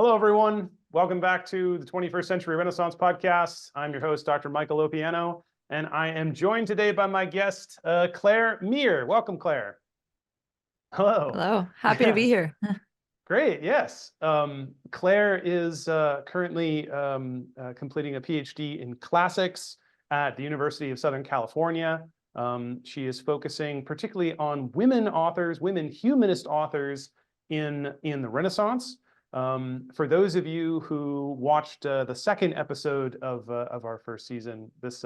Hello, everyone. Welcome back to the 21st Century Renaissance Podcast. I'm your host, Dr. Michael Lopiano, and I am joined today by my guest, Claire Mieher. Welcome, Claire. Hello. Hello. Happy to be here. Great, yes. Claire is currently completing a PhD in classics at the University of Southern California. She is focusing particularly on women authors, women humanist authors in the Renaissance. For those of you who watched the second episode of our first season this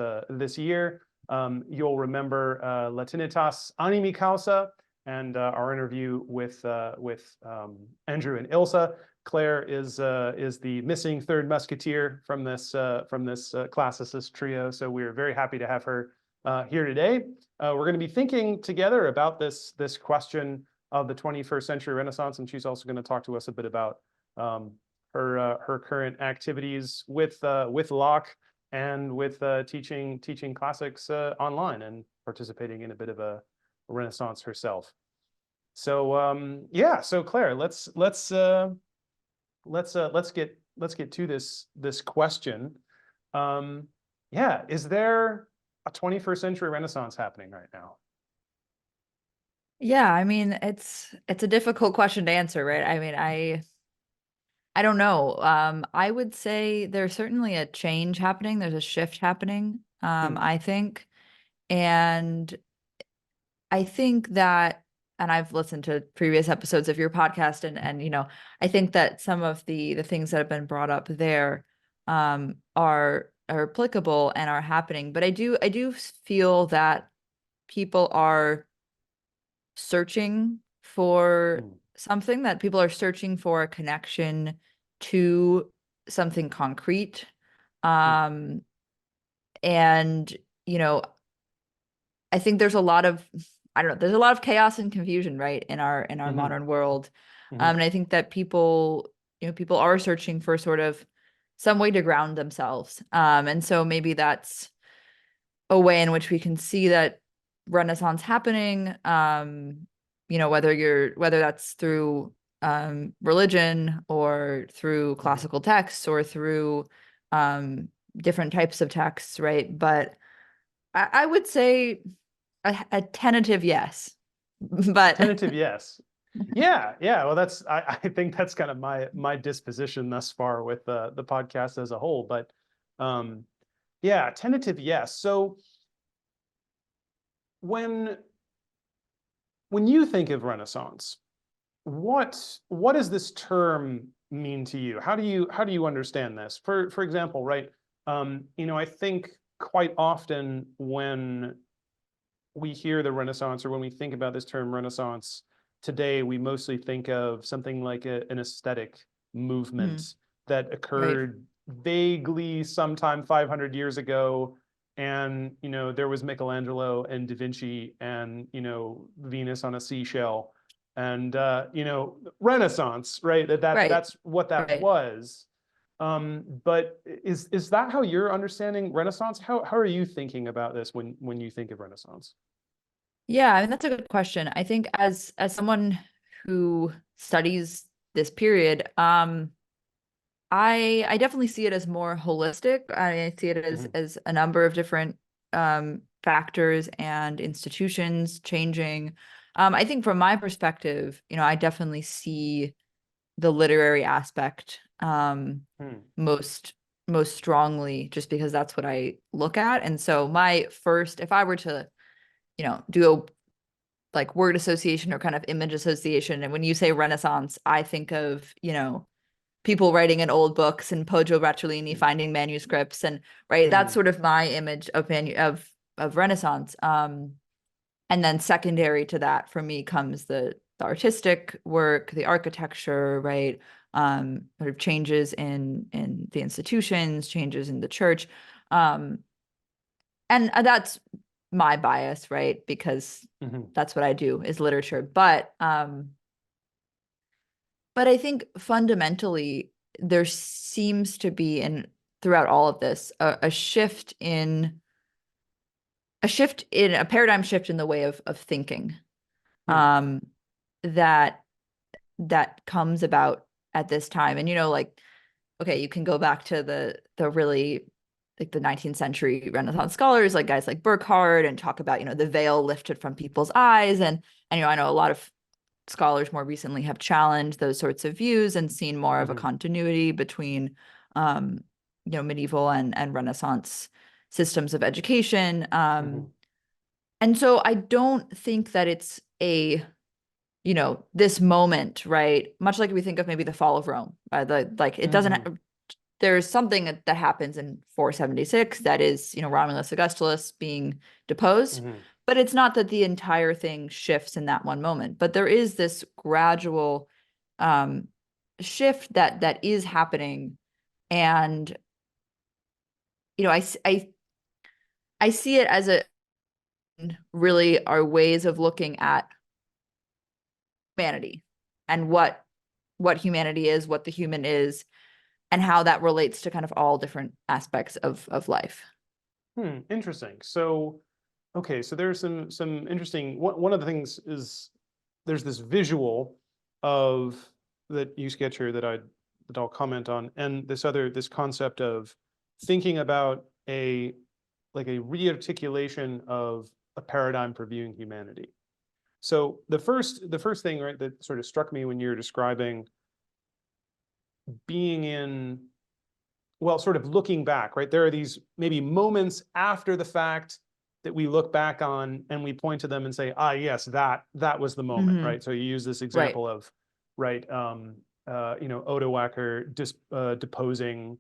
year, you'll remember Latinitas Animi Causa and our interview with Andrew and Ilsa. Claire is the missing third musketeer from this classicist trio, so we're very happy to have her here today. We're going to be thinking together about this question of the 21st century Renaissance, and she's also going to talk to us a bit about her current activities with Locke and with teaching classics online and participating in a bit of a Renaissance herself. So yeah, so Claire, let's get to this question. Yeah, is there a 21st century Renaissance happening right now? Yeah, I mean, it's a difficult question to answer, right? I mean, I don't know. I would say there's certainly a change happening. There's a shift happening, I think. And I think that, and I've listened to previous episodes of your podcast, and I think that some of the things that have been brought up there are applicable and are happening. But I do feel that people are searching for something, that people are searching for a connection to something concrete. And I think there's a lot of, I don't know, there's a lot of chaos and confusion, right, in our modern world. And I think that people are searching for sort of some way to ground themselves. And so maybe that's a way in which we can see that Renaissance happening, whether that's through religion or through classical texts or through different types of texts, right? But I would say a tentative yes. But tentative yes. Yeah. Well, I think that's kind of my disposition thus far with the podcast as a whole. But yeah, tentative yes. So when you think of Renaissance, what does this term mean to you? How do you understand this? For example, right? I think quite often when we hear the Renaissance, or when we think about this term Renaissance today, we mostly think of something like an aesthetic movement that occurred vaguely sometime 500 years ago. And, there was Michelangelo and Da Vinci and, Venus on a seashell and, Renaissance, right? That's what that was. But is that how you're understanding Renaissance? How are you thinking about this when you think of Renaissance? Yeah, I mean, that's a good question. I think as someone who studies this period, I definitely see it as more holistic. I see it as a number of different factors and institutions changing. I think from my perspective, I definitely see the literary aspect most strongly, just because that's what I look at. And so if I were to, do a like word association or kind of image association, and when you say Renaissance, I think of, people writing in old books and Poggio Bracciolini finding manuscripts, and that's sort of my image of Renaissance. And then secondary to that for me comes the artistic work, the architecture, right? Sort of changes in the institutions, changes in the church. And that's my bias, right? Because that's what I do, is literature. But I think fundamentally there seems to be, throughout all of this, a paradigm shift in the way of thinking that comes about at this time. And, like, okay, you can go back to the really, like, the 19th century Renaissance scholars, like guys like Burckhardt, and talk about, the veil lifted from people's eyes. And I know a lot of scholars more recently have challenged those sorts of views and seen more of a continuity between, medieval and Renaissance systems of education. And so I don't think that it's this moment, right? Much like we think of maybe the fall of Rome, it doesn't, there's something that happens in 476 that is, Romulus Augustulus being deposed, but it's not that the entire thing shifts in that one moment. But there is this gradual shift that is happening. And, I see it as really are ways of looking at humanity and what humanity is, what the human is, and how that relates to kind of all different aspects of life. Interesting. So, okay, so there's some interesting, one of the things is there's this visual of that you sketch here that I'll comment on, and this concept of thinking about a rearticulation of a paradigm for viewing humanity. So the first thing, right, that sort of struck me when you're describing being in, well, sort of looking back, right? There are these maybe moments after the fact that we look back on and we point to them and say, yes, that was the moment, right? So you use this example of, right, Odoacer deposing,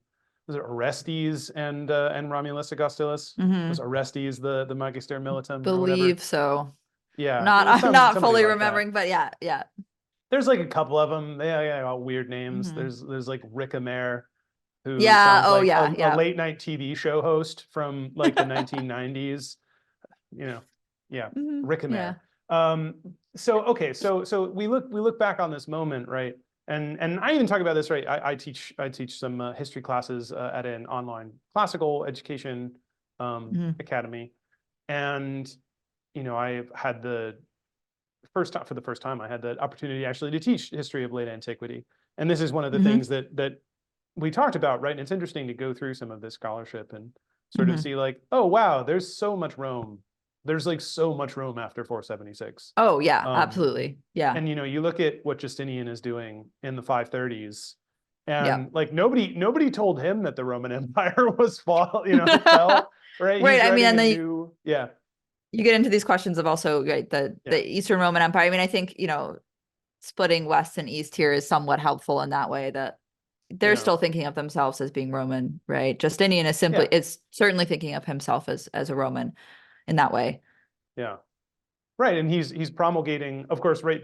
was it Orestes and Romulus Augustulus? Was Orestes the Magister Militum? Believe so. Yeah, I'm not fully like remembering, but yeah. There's like a couple of them. They all weird names. There's like Ricamere, who Yeah. sounds like a late night TV show host from like the 1990s. Ricamere. So okay, so we look back on this moment, right? And I even talk about this, right? I teach some history classes at an online classical education academy, and I've had for the first time I had the opportunity actually to teach history of late antiquity, and this is one of the things that we talked about, right? And it's interesting to go through some of this scholarship and sort of see like, oh wow, there's so much Rome. There's like so much Rome after 476. Oh yeah, absolutely. Yeah. And you look at what Justinian is doing in the 530s, and like nobody told him that the Roman Empire was fell, right? Right. He's I mean, and you get into these questions of also, right, the Eastern Roman Empire. I mean, I think, splitting West and East here is somewhat helpful in that way, that they're still thinking of themselves as being Roman, right? Justinian is certainly thinking of himself as a Roman in that way. Yeah. Right. And he's promulgating, of course, right,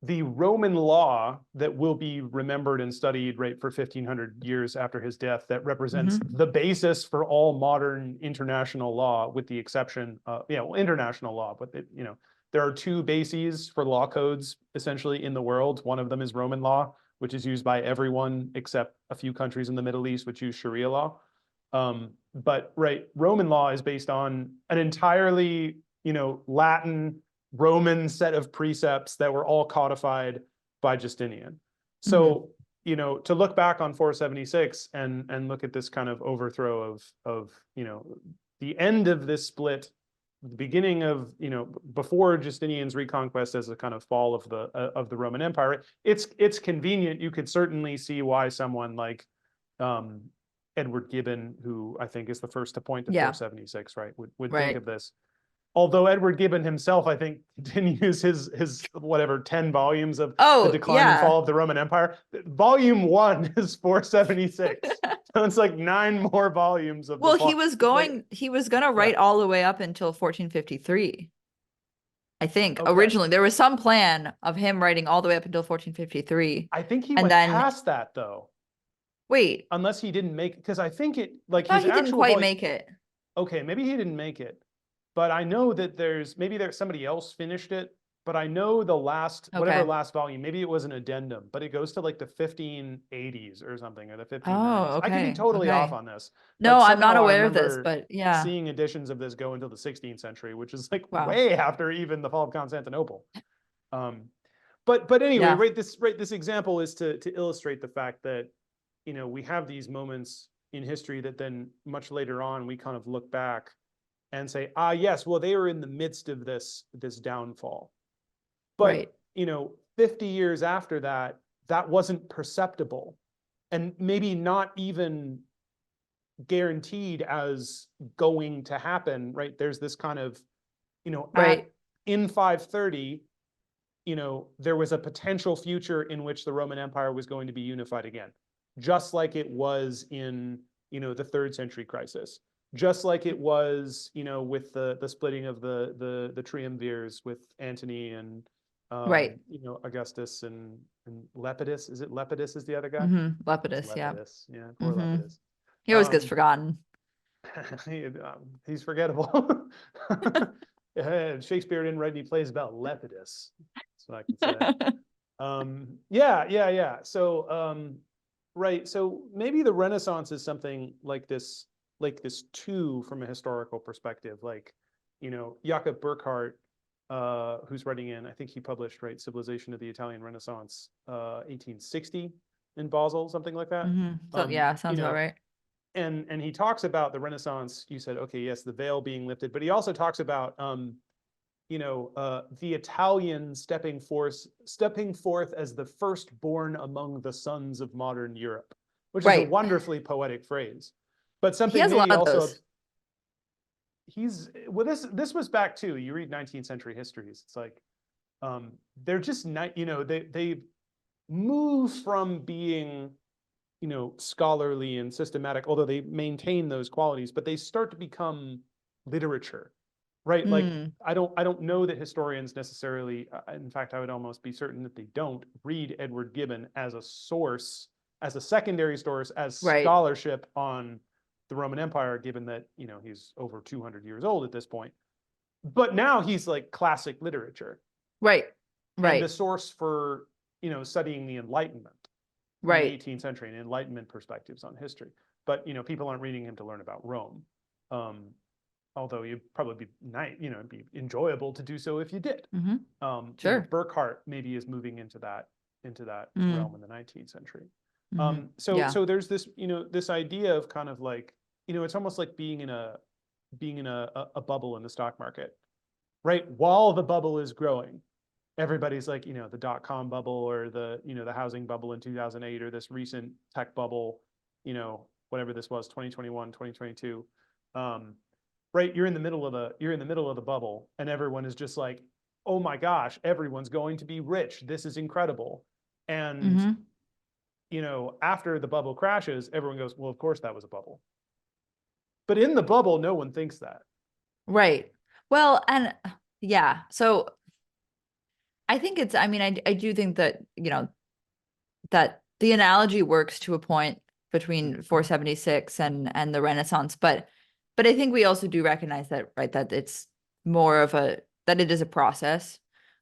the Roman law that will be remembered and studied, right, for 1500 years after his death, that represents the basis for all modern international law, with the exception of, international law, but there are two bases for law codes essentially in the world. One of them is Roman law, which is used by everyone except a few countries in the Middle East, which use Sharia law. But right, Roman law is based on an entirely, Latin Roman set of precepts that were all codified by Justinian. So, to look back on 476 and look at this kind of overthrow of the end of this split, the beginning of, before Justinian's reconquest as a kind of fall of the Roman Empire, it's convenient. You could certainly see why someone like Edward Gibbon, who I think is the first to point to 476, right, would think of this. Although Edward Gibbon himself, I think, continues his whatever 10 volumes of the decline and fall of the Roman Empire. Volume 1 is 476. So it's like 9 more volumes of. Well, he was going to write all the way up until 1453. I think originally there was some plan of him writing all the way up until 1453. I think he went past that though. Wait, unless he didn't make, because I think it like his actual didn't quite make it. Okay, maybe he didn't make it. But I know that there's somebody else finished it, but I know the last, whatever last volume, maybe it was an addendum, but it goes to like the 1580s or something, or the 1590s. I could be totally off on this. No, I'm not aware of this, but seeing editions of this go until the 16th century, which is like way after even the fall of Constantinople. But anyway, Yeah. this example is to illustrate the fact that, you know, we have these moments in history that then much later on we kind of look back and say, ah, yes, well, they were in the midst of this downfall. But, Right. you know, 50 years after that, that wasn't perceptible, and maybe not even guaranteed as going to happen, right? There's this kind of, you know, Right. in 530, you know, there was a potential future in which the Roman Empire was going to be unified again, just like it was in, you know, the 3rd century crisis, just like it was, you know, with the splitting of the triumvirs with Antony and, Right. you know, Augustus and Lepidus. Is it Lepidus is the other guy? It's Lepidus. Yeah. Lepidus. Yeah, poor Lepidus. He always gets forgotten. He's forgettable. Shakespeare didn't write any plays about Lepidus. That's what I can say. Yeah. So, right. So maybe the Renaissance is something like this too, from a historical perspective. Like, you know, Jakob Burckhardt, who's writing in, I think he published, right, Civilization of the Italian Renaissance, 1860 in Basel, something like that. So yeah, sounds you know, about right. and he talks about the Renaissance. You said, okay, yes, the veil being lifted, but he also talks about, you know, the Italian stepping forth as the firstborn among the sons of modern Europe, which is a Right. wonderfully poetic phrase, but He something has a maybe lot of also those. well, this was back too. You read 19th century histories, it's like, they're just not, you know, they move from being, you know, scholarly and systematic, although they maintain those qualities, but they start to become literature, right? Like, I don't know that historians necessarily, in fact, I would almost be certain that they don't read Edward Gibbon as a source, as a secondary source, as Right. scholarship on the Roman Empire, given that, you know, he's over 200 years old at this point. But now he's like classic literature. Right. And the Right. source for, you know, studying the Enlightenment in the Right. 18th century and Enlightenment perspectives on history. But, you know, people aren't reading him to learn about Rome. Although you'd probably be nice, you know, it'd be enjoyable to do so if you did. You know, Sure. Burckhardt maybe is moving into that realm in the 19th century. Yeah. So there's this, you know, this idea of kind of like, you know, it's almost like being in a bubble in the stock market, right? While the bubble is growing, everybody's like, you know, the .com bubble, or the, you know, the housing bubble in 2008, or this recent tech bubble, you know, whatever this was, 2021, 2022. Right? You're in the middle of the bubble, and everyone is just like, oh my gosh, everyone's going to be rich. This is incredible. And you know, after the bubble crashes, everyone goes, well, of course that was a bubble. But in the bubble, no one thinks that. Right. Well, and yeah, so I think it's, I mean, I do think that, you know, that the analogy works to a point between 476 and the Renaissance, but I think we also do recognize that, right, that it's more of that it is a process.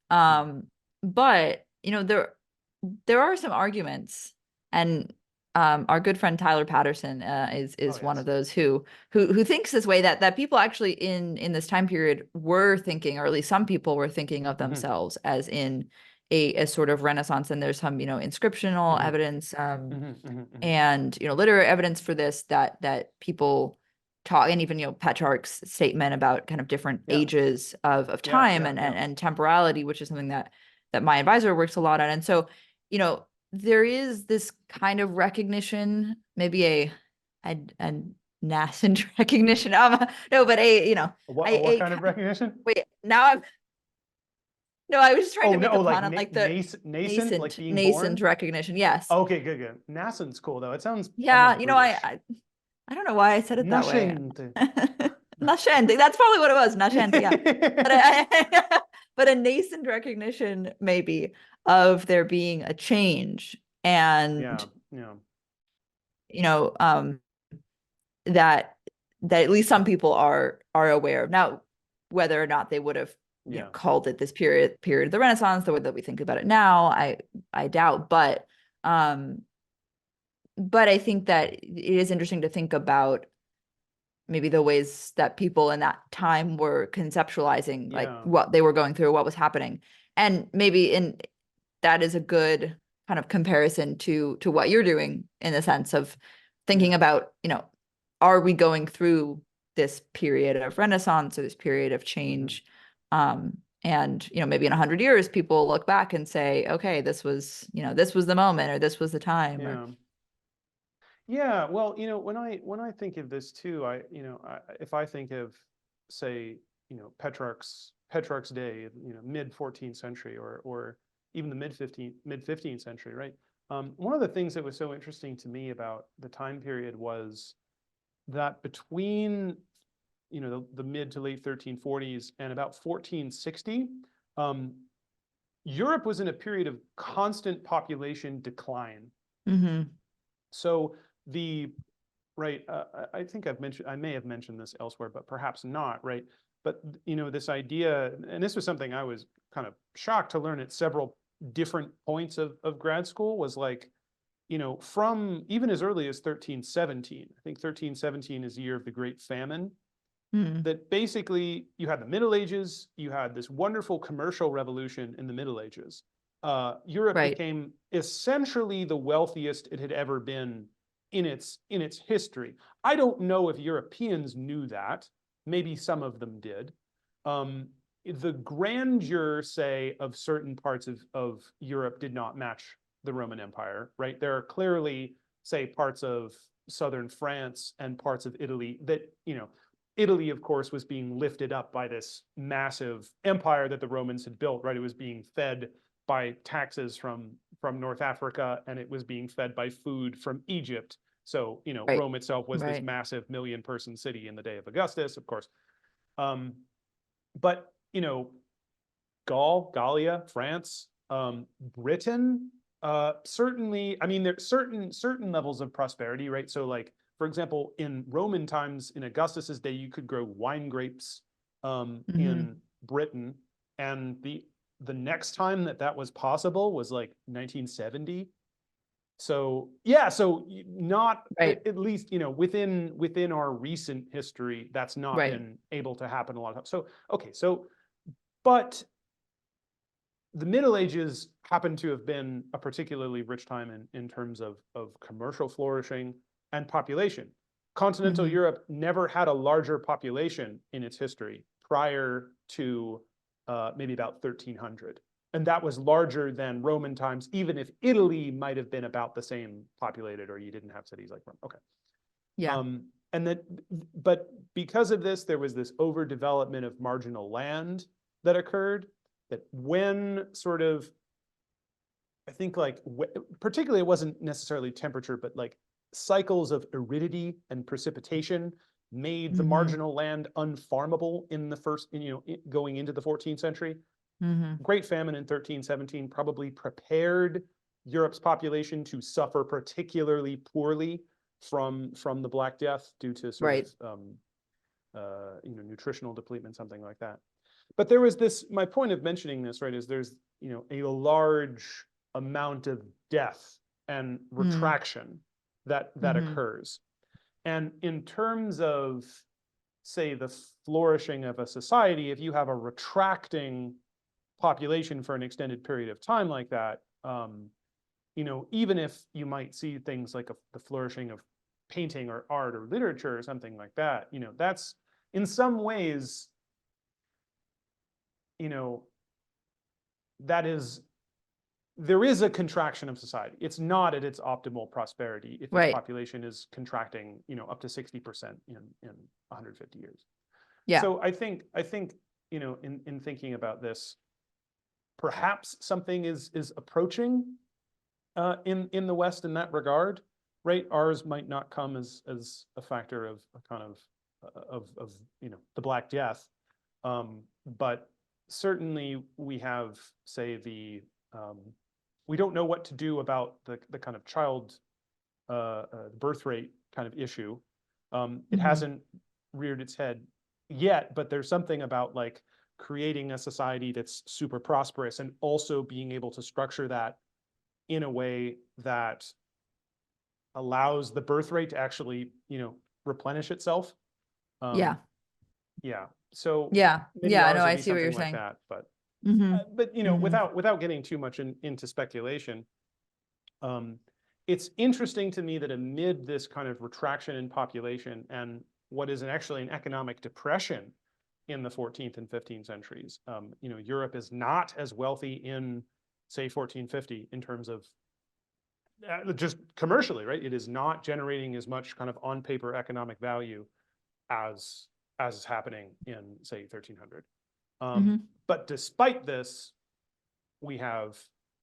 But, you know, there are some arguments, and our good friend Tyler Patterson is one of those who thinks this way, that people actually in this time period were thinking, or at least some people were thinking of themselves as in a sort of Renaissance. And there's some, you know, inscriptional evidence and, you know, literary evidence for this, that people talk, and even, you know, Petrarch's statement about kind of different ages of time and temporality, which is something that my advisor works a lot on. And so, you know, there is this kind of recognition, maybe a nascent recognition. No, but you know, what kind of recognition? Wait, now no, I was just trying to make a pun on like the nascent, like being nascent born? recognition. Yes. Okay, good. Nascent's cool though. It sounds Yeah, you know, I don't know why I said it that way. Nascente. That's probably what it was. Nascente, yeah. But a nascent recognition maybe of there being a change, and you know, that at least some people are aware of. Now, whether or not they would have you know, called it this period of the Renaissance, the way that we think about it now, I doubt. But I think that it is interesting to think about maybe the ways that people in that time were conceptualizing like what they were going through, what was happening. And maybe that is a good kind of comparison to what you're doing, in the sense of thinking about, are we going through this period of Renaissance or this period of change? And, maybe in 100 years, people look back and say, okay, this was the moment, or this was the time. Yeah. Yeah. Well, when I think of this too, if I think of, say, Petrarch's day, mid 14th century, or even the mid 15th century, right? One of the things that was so interesting to me about the time period was that between the mid to late 1340s and about 1460, Europe was in a period of constant population decline. So I think I may have mentioned this elsewhere, but perhaps not, right? But this idea, and this was something I was kind of shocked to learn at several different points of grad school, was like, from even as early as 1317, I think 1317 is the year of the Great Famine, that basically you had the Middle Ages, you had this wonderful commercial revolution in the Middle Ages. Europe became essentially the wealthiest it had ever been in its history. I don't know if Europeans knew that. Maybe some of them did. The grandeur, say, of certain parts of Europe did not match the Roman Empire, right? There are clearly, say, parts of southern France and parts of Italy that, Italy, of course, was being lifted up by this massive empire that the Romans had built, right? It was being fed by taxes from North Africa, and it was being fed by food from Egypt. So, Rome itself was this massive million-person city in the day of Augustus, of course. But, Gallia, France, Britain, certainly, I mean, there's certain levels of prosperity, right? So, like, for example, in Roman times, in Augustus's day, you could grow wine grapes in Britain, and the next time that was possible was like 1970. So yeah, so not at least within our recent history, that's not been able to happen a lot of times. So okay, but the Middle Ages happen to have been a particularly rich time in terms of commercial flourishing and population. Continental Europe never had a larger population in its history prior to maybe about 1300. And that was larger than Roman times, even if Italy might have been about the same populated, or you didn't have cities like Rome. Okay. Yeah. But because of this, there was this overdevelopment of marginal land that occurred, that when sort of, I think particularly it wasn't necessarily temperature, but like cycles of aridity and precipitation made the marginal land unfarmable in the first, going into the 14th century. Great Famine in 1317 probably prepared Europe's population to suffer particularly poorly from the Black Death due to sort of nutritional depletion, something like that. But there was this, my point of mentioning this, right, is there's a large amount of death and retraction that occurs. And in terms of, say, the flourishing of a society, if you have a retracting population for an extended period of time like that, even if you might see things like the flourishing of painting or art or literature or something like that, that's in some ways, there is a contraction of society. It's not at its optimal prosperity if its population is contracting, up to 60% in 150 years. Yeah. So I think, in thinking about this, perhaps something is approaching in the West in that regard, right? Ours might not come as a factor of a kind of the Black Death, but certainly we have, say, we don't know what to do about the kind of child birth rate kind of issue. It hasn't reared its head yet, but there's something about like creating a society that's super prosperous and also being able to structure that in a way that allows the birth rate to actually, replenish itself. Yeah. So no, I see what you're like saying. that, but But, without getting too much into speculation, it's interesting to me that amid this kind of retraction in population and what is actually an economic depression in the 14th and 15th centuries, Europe is not as wealthy in, say, 1450 in terms of just commercially, right? It is not generating as much kind of on paper economic value as is happening in, say, 1300. But despite this, we have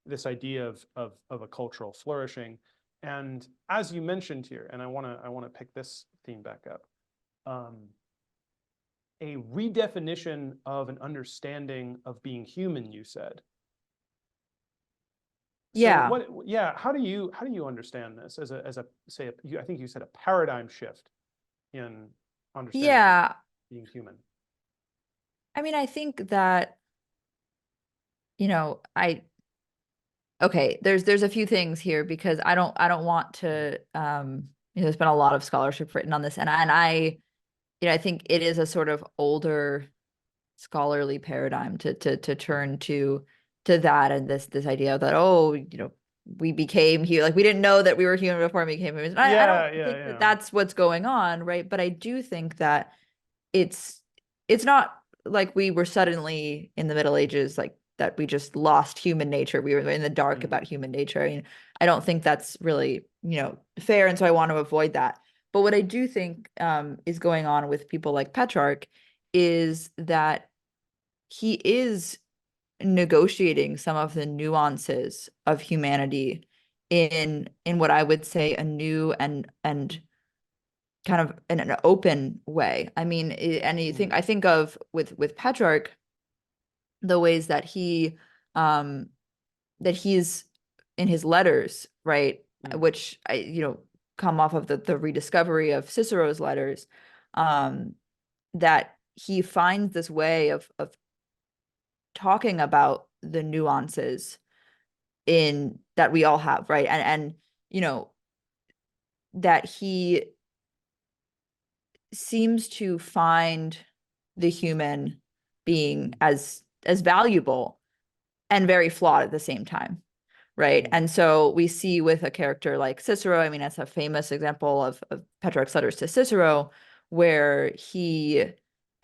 this idea of a cultural flourishing. And as you mentioned here, and I want to pick this theme back up, a redefinition of an understanding of being human, you said. Yeah. So how do you understand this as a say, I think you said a paradigm shift in understanding being human? I mean, I think that, there's a few things here, because I don't want to, there's been a lot of scholarship written on this, and I think it is a sort of older scholarly paradigm to turn to that, and this idea that, we became here, like we didn't know that we were human before we became humans. I don't think that that's what's going on, right? But I do think that it's not like we were suddenly in the Middle Ages, like that we just lost human nature. We were in the dark about human nature. I mean, I don't think that's really, fair. And so I want to avoid that. But what I do think is going on with people like Petrarch is that he is negotiating some of the nuances of humanity in what I would say a new and kind of in an open way. I mean, and I think of with Petrarch, the ways that he's in his letters, right, which come off of the rediscovery of Cicero's letters, that he finds this way of talking about the nuances in that we all have, right, and that he seems to find the human being as valuable and very flawed at the same time, right? And so we see with a character like Cicero, I mean, that's a famous example of Petrarch's letters to Cicero, where he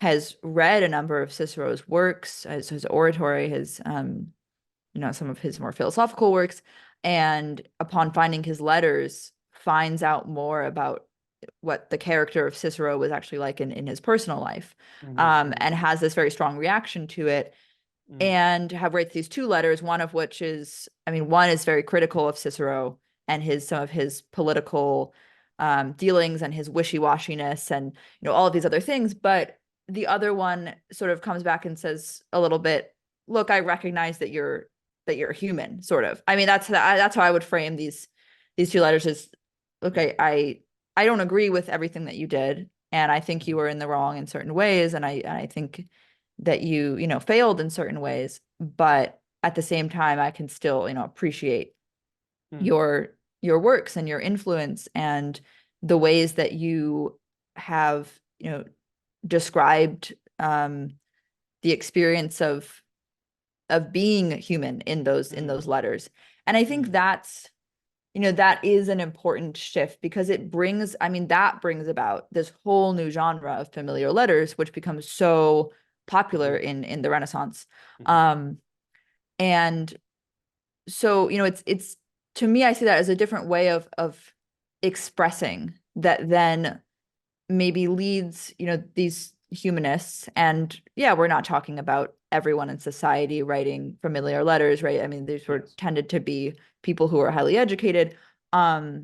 has read a number of Cicero's works, his oratory, his some of his more philosophical works, and upon finding his letters, finds out more about what the character of Cicero was actually like in his personal life, and has this very strong reaction to it, and writes these two letters, one of which is, one is very critical of Cicero and some of his political dealings and his wishy-washiness and all of these other things, but the other one sort of comes back and says a little bit, look, I recognize that you're human, sort of. I mean, that's how I would frame these two letters is, look, I don't agree with everything that you did, and I think you were in the wrong in certain ways, and I think that you failed in certain ways, but at the same time I can still appreciate your works and your influence and the ways that you have described the experience of being human in those letters. And I think that's that is an important shift, because it brings about this whole new genre of familiar letters, which becomes so popular in the Renaissance. And so, it's to me, I see that as a different way of expressing that then maybe leads, these humanists, and we're not talking about everyone in society writing familiar letters, right? I mean, these were tended to be people who are highly educated, but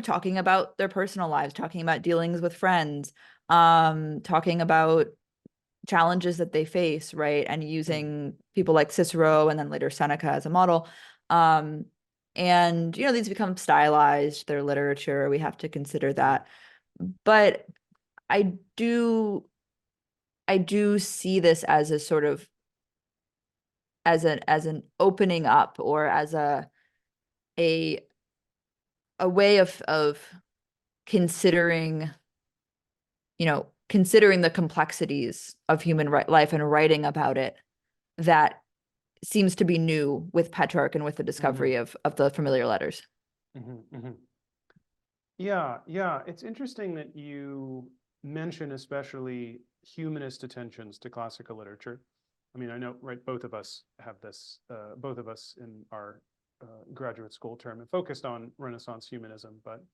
talking about their personal lives, talking about dealings with friends, talking about challenges that they face, right, and using people like Cicero and then later Seneca as a model, and these become stylized, their literature, we have to consider that. But I do see this as a sort of as an opening up, or as a way of considering considering the complexities of human life and writing about it, that seems to be new with Petrarch and with the discovery of the familiar letters. Yeah, yeah. It's interesting that you mention especially humanist attentions to classical literature. I mean, I know, right, both of us have this, both of us in our graduate school term and focused on Renaissance humanism, but,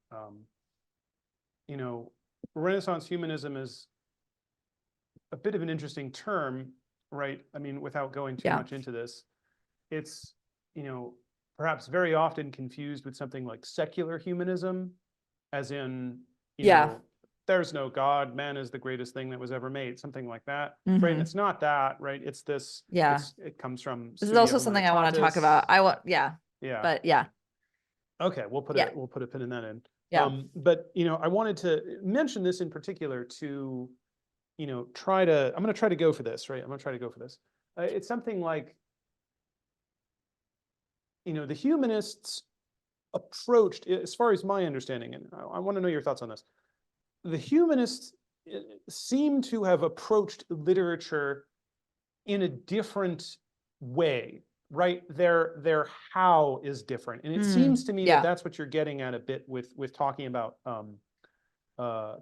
you know, Renaissance humanism is a bit of an interesting term, right? I mean, without going too much into this, it's, you know, perhaps very often confused with something like secular humanism, as in, you know, there's no God, man is the greatest thing that was ever made, something like that, right? And it's not that, right? It's this, it comes from This is also something I want to talk about. But okay, we'll put a pin in that in. But, you know, I wanted to mention this in particular to, you know, I'm going to try to go for this, right? I'm going to try to go for this. It's something like, you know, the humanists approached, as far as my understanding, and I want to know your thoughts on this, the humanists seem to have approached literature in a different way, right? Their how is different. And it seems to me that that's what you're getting at a bit with talking about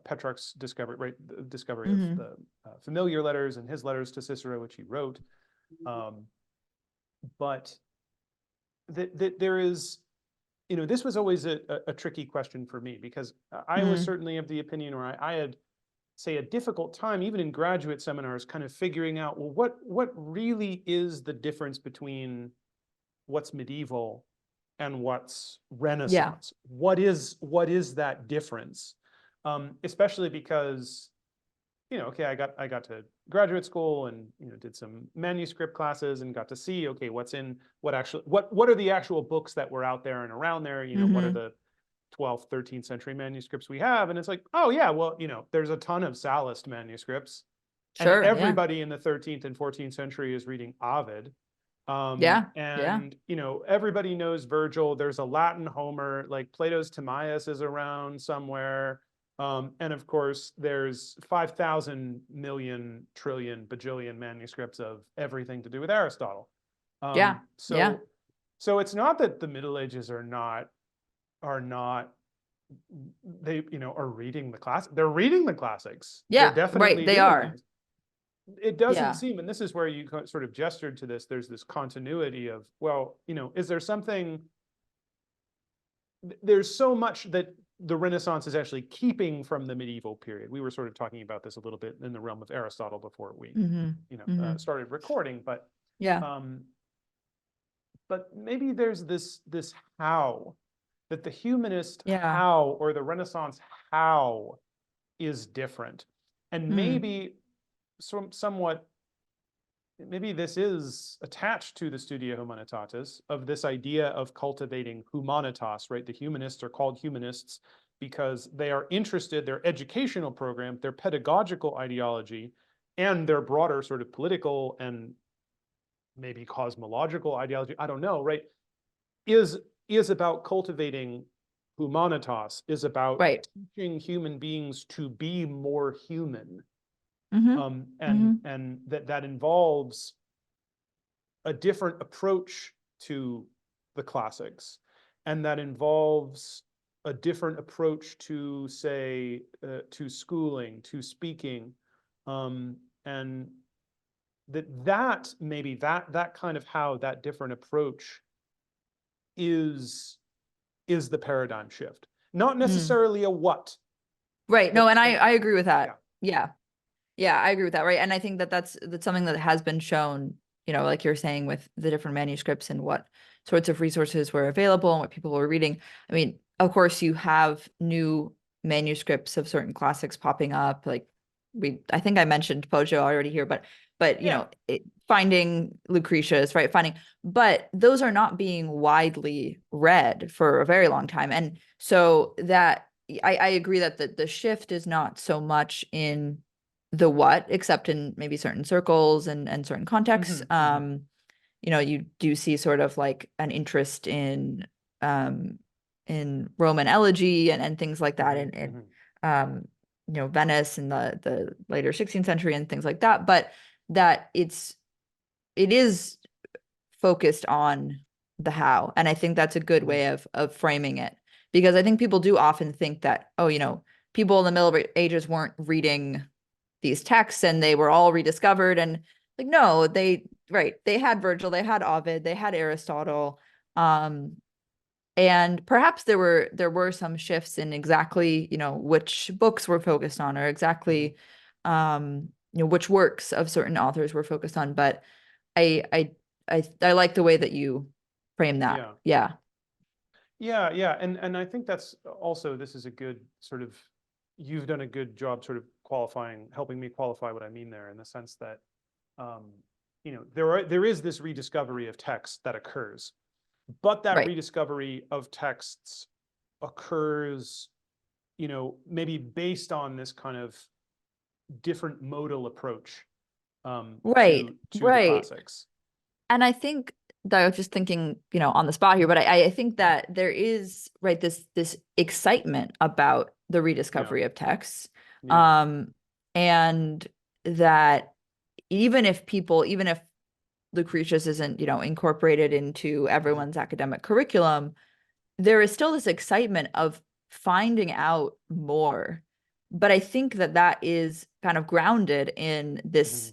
Petrarch's discovery, right? The discovery of the familiar letters and his letters to Cicero, which he wrote. But there is, you know, this was always a tricky question for me, because I was certainly of the opinion, or I had, say, a difficult time, even in graduate seminars, kind of figuring out, well, what really is the difference between what's medieval and what's Renaissance? What is that difference? Especially because, you know, okay, I got to graduate school and, you know, did some manuscript classes and got to see, okay, what are the actual books that were out there and around there? You know, what are the 12th, 13th century manuscripts we have? And it's like, oh yeah, well, you know, there's a ton of Sallust manuscripts. And everybody in the 13th and 14th century is reading Ovid. And you know, everybody knows Virgil. There's a Latin Homer, like Plato's Timaeus is around somewhere. And of course, there's 5,000 million, trillion, bajillion manuscripts of everything to do with Aristotle. So it's not that the Middle Ages are not, they, you know, are reading the class. They're reading the classics. They're definitely they are. It doesn't seem, and this is where you sort of gestured to this, there's this continuity of, well, you know, is there something, there's so much that the Renaissance is actually keeping from the medieval period. We were sort of talking about this a little bit in the realm of Aristotle before we, you know, started recording, but but maybe there's this how, that the humanist how, or the Renaissance how, is different, and maybe somewhat, maybe this is attached to the Studia Humanitatis, of this idea of cultivating humanitas, right? The humanists are called humanists because they are interested, their educational program, their pedagogical ideology, and their broader sort of political and maybe cosmological ideology, I don't know, right, is about cultivating humanitas, is about teaching human beings to be more human. And that involves a different approach to the classics, and that involves a different approach to, say, to schooling, to speaking, and that maybe that kind of how, that different approach is the paradigm shift, not necessarily a what. Right. No, and I agree with that. Yeah, I agree with that. Right. And I think that's something that has been shown, you know, like you're saying, with the different manuscripts and what sorts of resources were available and what people were reading. I mean, of course, you have new manuscripts of certain classics popping up. Like I think I mentioned Poggio already here, but you know, finding Lucretius, right? But those are not being widely read for a very long time. And so that I agree that the shift is not so much in the what, except in maybe certain circles and certain contexts. You know, you do see sort of like an interest in Roman elegy and things like that, and Venice in the later 16th century and things like that, but that it is focused on the how. And I think that's a good way of framing it, because I think people do often think that, oh, people in the Middle Ages weren't reading these texts and they were all rediscovered. And like, no, they had Virgil, they had Ovid, they had Aristotle. And perhaps there were some shifts in exactly, which books were focused on, or exactly, which works of certain authors were focused on. But I like the way that you frame that. Yeah. Yeah. And I think that's also, this is a good sort of, you've done a good job sort of helping me qualify what I mean there, in the sense that, there is this rediscovery of text that occurs, but that rediscovery of texts occurs, maybe based on this kind of different modal approach to the classics. And I think that I was just thinking, on the spot here, but I think that there is this excitement about the rediscovery of texts. And that even if Lucretius isn't, incorporated into everyone's academic curriculum, there is still this excitement of finding out more. But I think that is kind of grounded in this,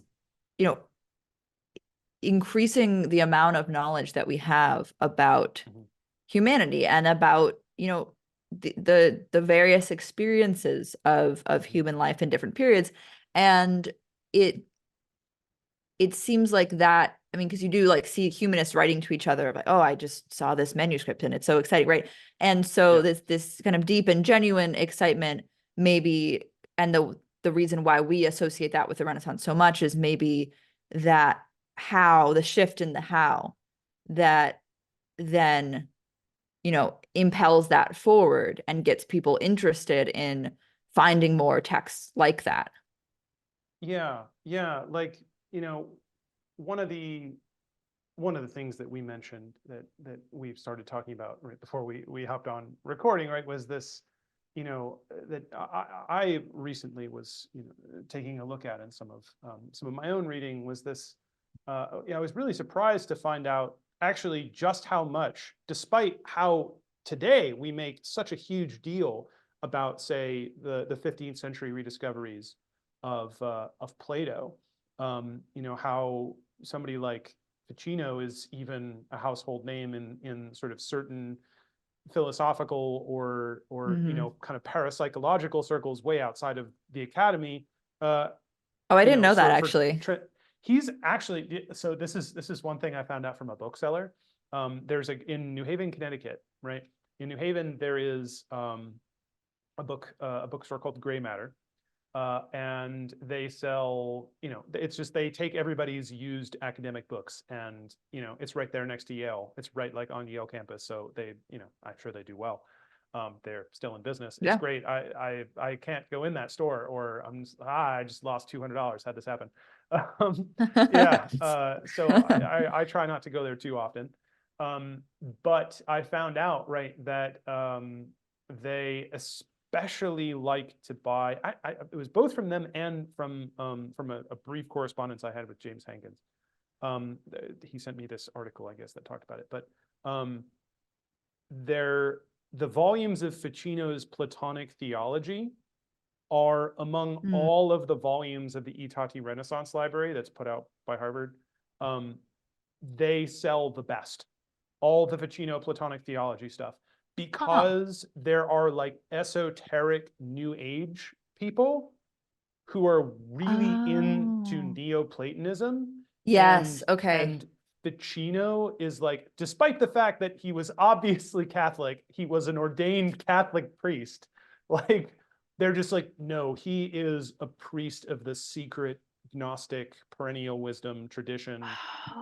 increasing the amount of knowledge that we have about humanity and about, the various experiences of human life in different periods. And it seems like that, I mean, because you do see humanists writing to each other, like, oh, I just saw this manuscript and it's so exciting, right? And so this kind of deep and genuine excitement, maybe, and the reason why we associate that with the Renaissance so much is maybe that the shift in the how that then, impels that forward and gets people interested in finding more texts like that. Yeah. Like, one of the things that we mentioned that we've started talking about right before we hopped on recording, right, was this, that I recently was, taking a look at in some of my own reading, was this. I was really surprised to find out actually just how much, despite how today we make such a huge deal about, say, the 15th century rediscoveries of Plato, how somebody like Ficino is even a household name in sort of certain philosophical or kind of parapsychological circles way outside of the academy. I didn't know that, actually. He's actually, so this is one thing I found out from a bookseller. There's in New Haven, Connecticut, right? In New Haven, there is a bookstore called Gray Matter. And they sell, it's just, they take everybody's used academic books, and, it's right there next to Yale. It's right on Yale campus. So they, I'm sure they do well. They're still in business. It's great. I can't go in that store, or I just lost $200. How'd this happen? So I try not to go there too often. But I found out, right, that they especially like to buy. It was both from them and from a brief correspondence I had with James Hankins. He sent me this article, I guess, that talked about it. But the volumes of Ficino's Platonic theology are among all of the volumes of the Itati Renaissance Library that's put out by Harvard. They sell the best, all the Ficino Platonic theology stuff, because there are esoteric New Age people who are really into Neoplatonism. Yes. And Ficino is despite the fact that he was obviously Catholic, he was an ordained Catholic priest. They're just no, he is a priest of the secret Gnostic perennial wisdom tradition.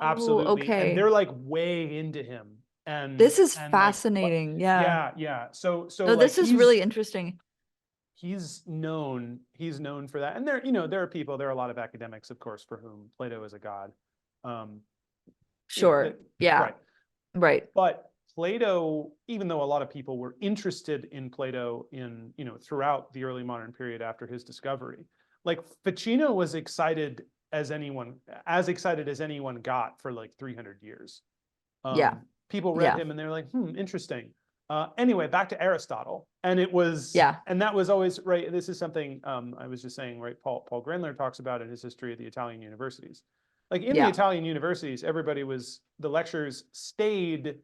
Absolutely. And they're way into him. And this is fascinating. Yeah. So this is really interesting. He's known for that. And there are a lot of academics, of course, for whom Plato is a god. Sure. Yeah. Right. But Plato, even though a lot of people were interested in Plato throughout the early modern period after his discovery, like Ficino was excited as anyone got for like 300 years. Yeah. People read Yeah. him and they're like, interesting. Anyway, back to Aristotle. And it was, Yeah. and that was always, right, this is something I was just saying, right, Paul Grendler talks about in his history of the Italian universities. Like in the Italian universities, the lectures stayed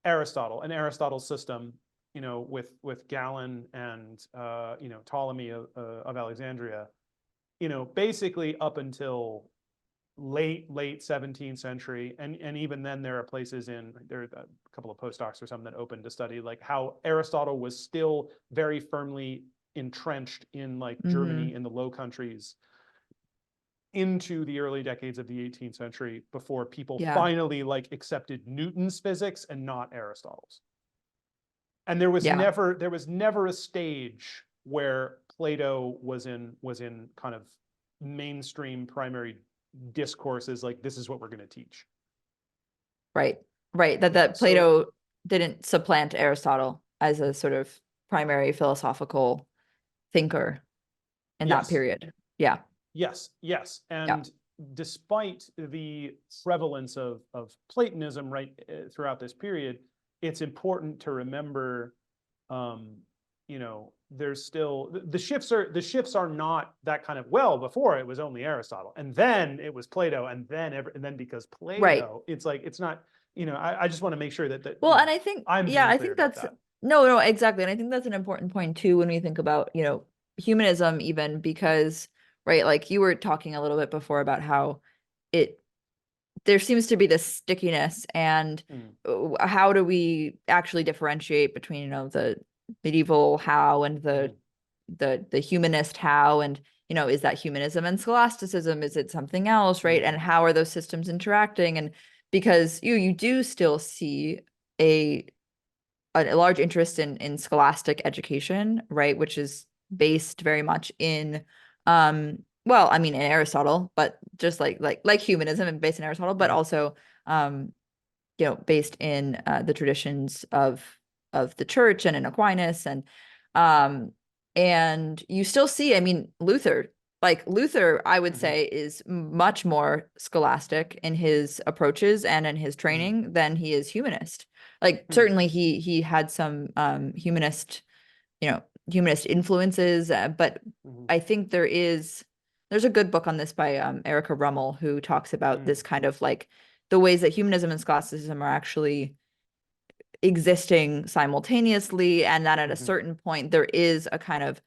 Aristotle and Aristotle's system, with Galen and, Ptolemy of Alexandria, basically up until late 17th century. And even then there are places there are a couple of postdocs or something that opened to study like how Aristotle was still very firmly entrenched in like Germany in the Low Countries into the early decades of the 18th century before people finally like accepted Newton's physics and not Aristotle's. And there was never a stage where Plato was in kind of mainstream primary discourses like this is what we're going to teach. Right. That Plato didn't supplant Aristotle as a sort of primary philosophical thinker in that period. Yeah. Yes. And despite the prevalence of Platonism throughout this period, it's important to remember, there's still the shifts are not that kind of, well, before it was only Aristotle and then it was Plato and then because Plato, it's like, it's not, I just want to make sure that well, and I think, I think that's no, exactly. And I think that's an important point too, when we think about, humanism, even because, right, like you were talking a little bit before about how there seems to be this stickiness and how do we actually differentiate between, the medieval how and the humanist how, and, is that humanism and scholasticism? Is it something else, right? And how are those systems interacting? And because you do still see a large interest in scholastic education, right, which is based very much in well, I mean, in Aristotle, but just like humanism and based in Aristotle, but also based in the traditions of the church and in Aquinas, and you still see, I mean, Luther, I would say, is much more scholastic in his approaches and in his training than he is humanist. Like certainly he had some humanist influences, but I think there's a good book on this by Erica Rummel, who talks about this kind of like the ways that humanism and scholasticism are actually existing simultaneously, and that at a certain point there is a kind of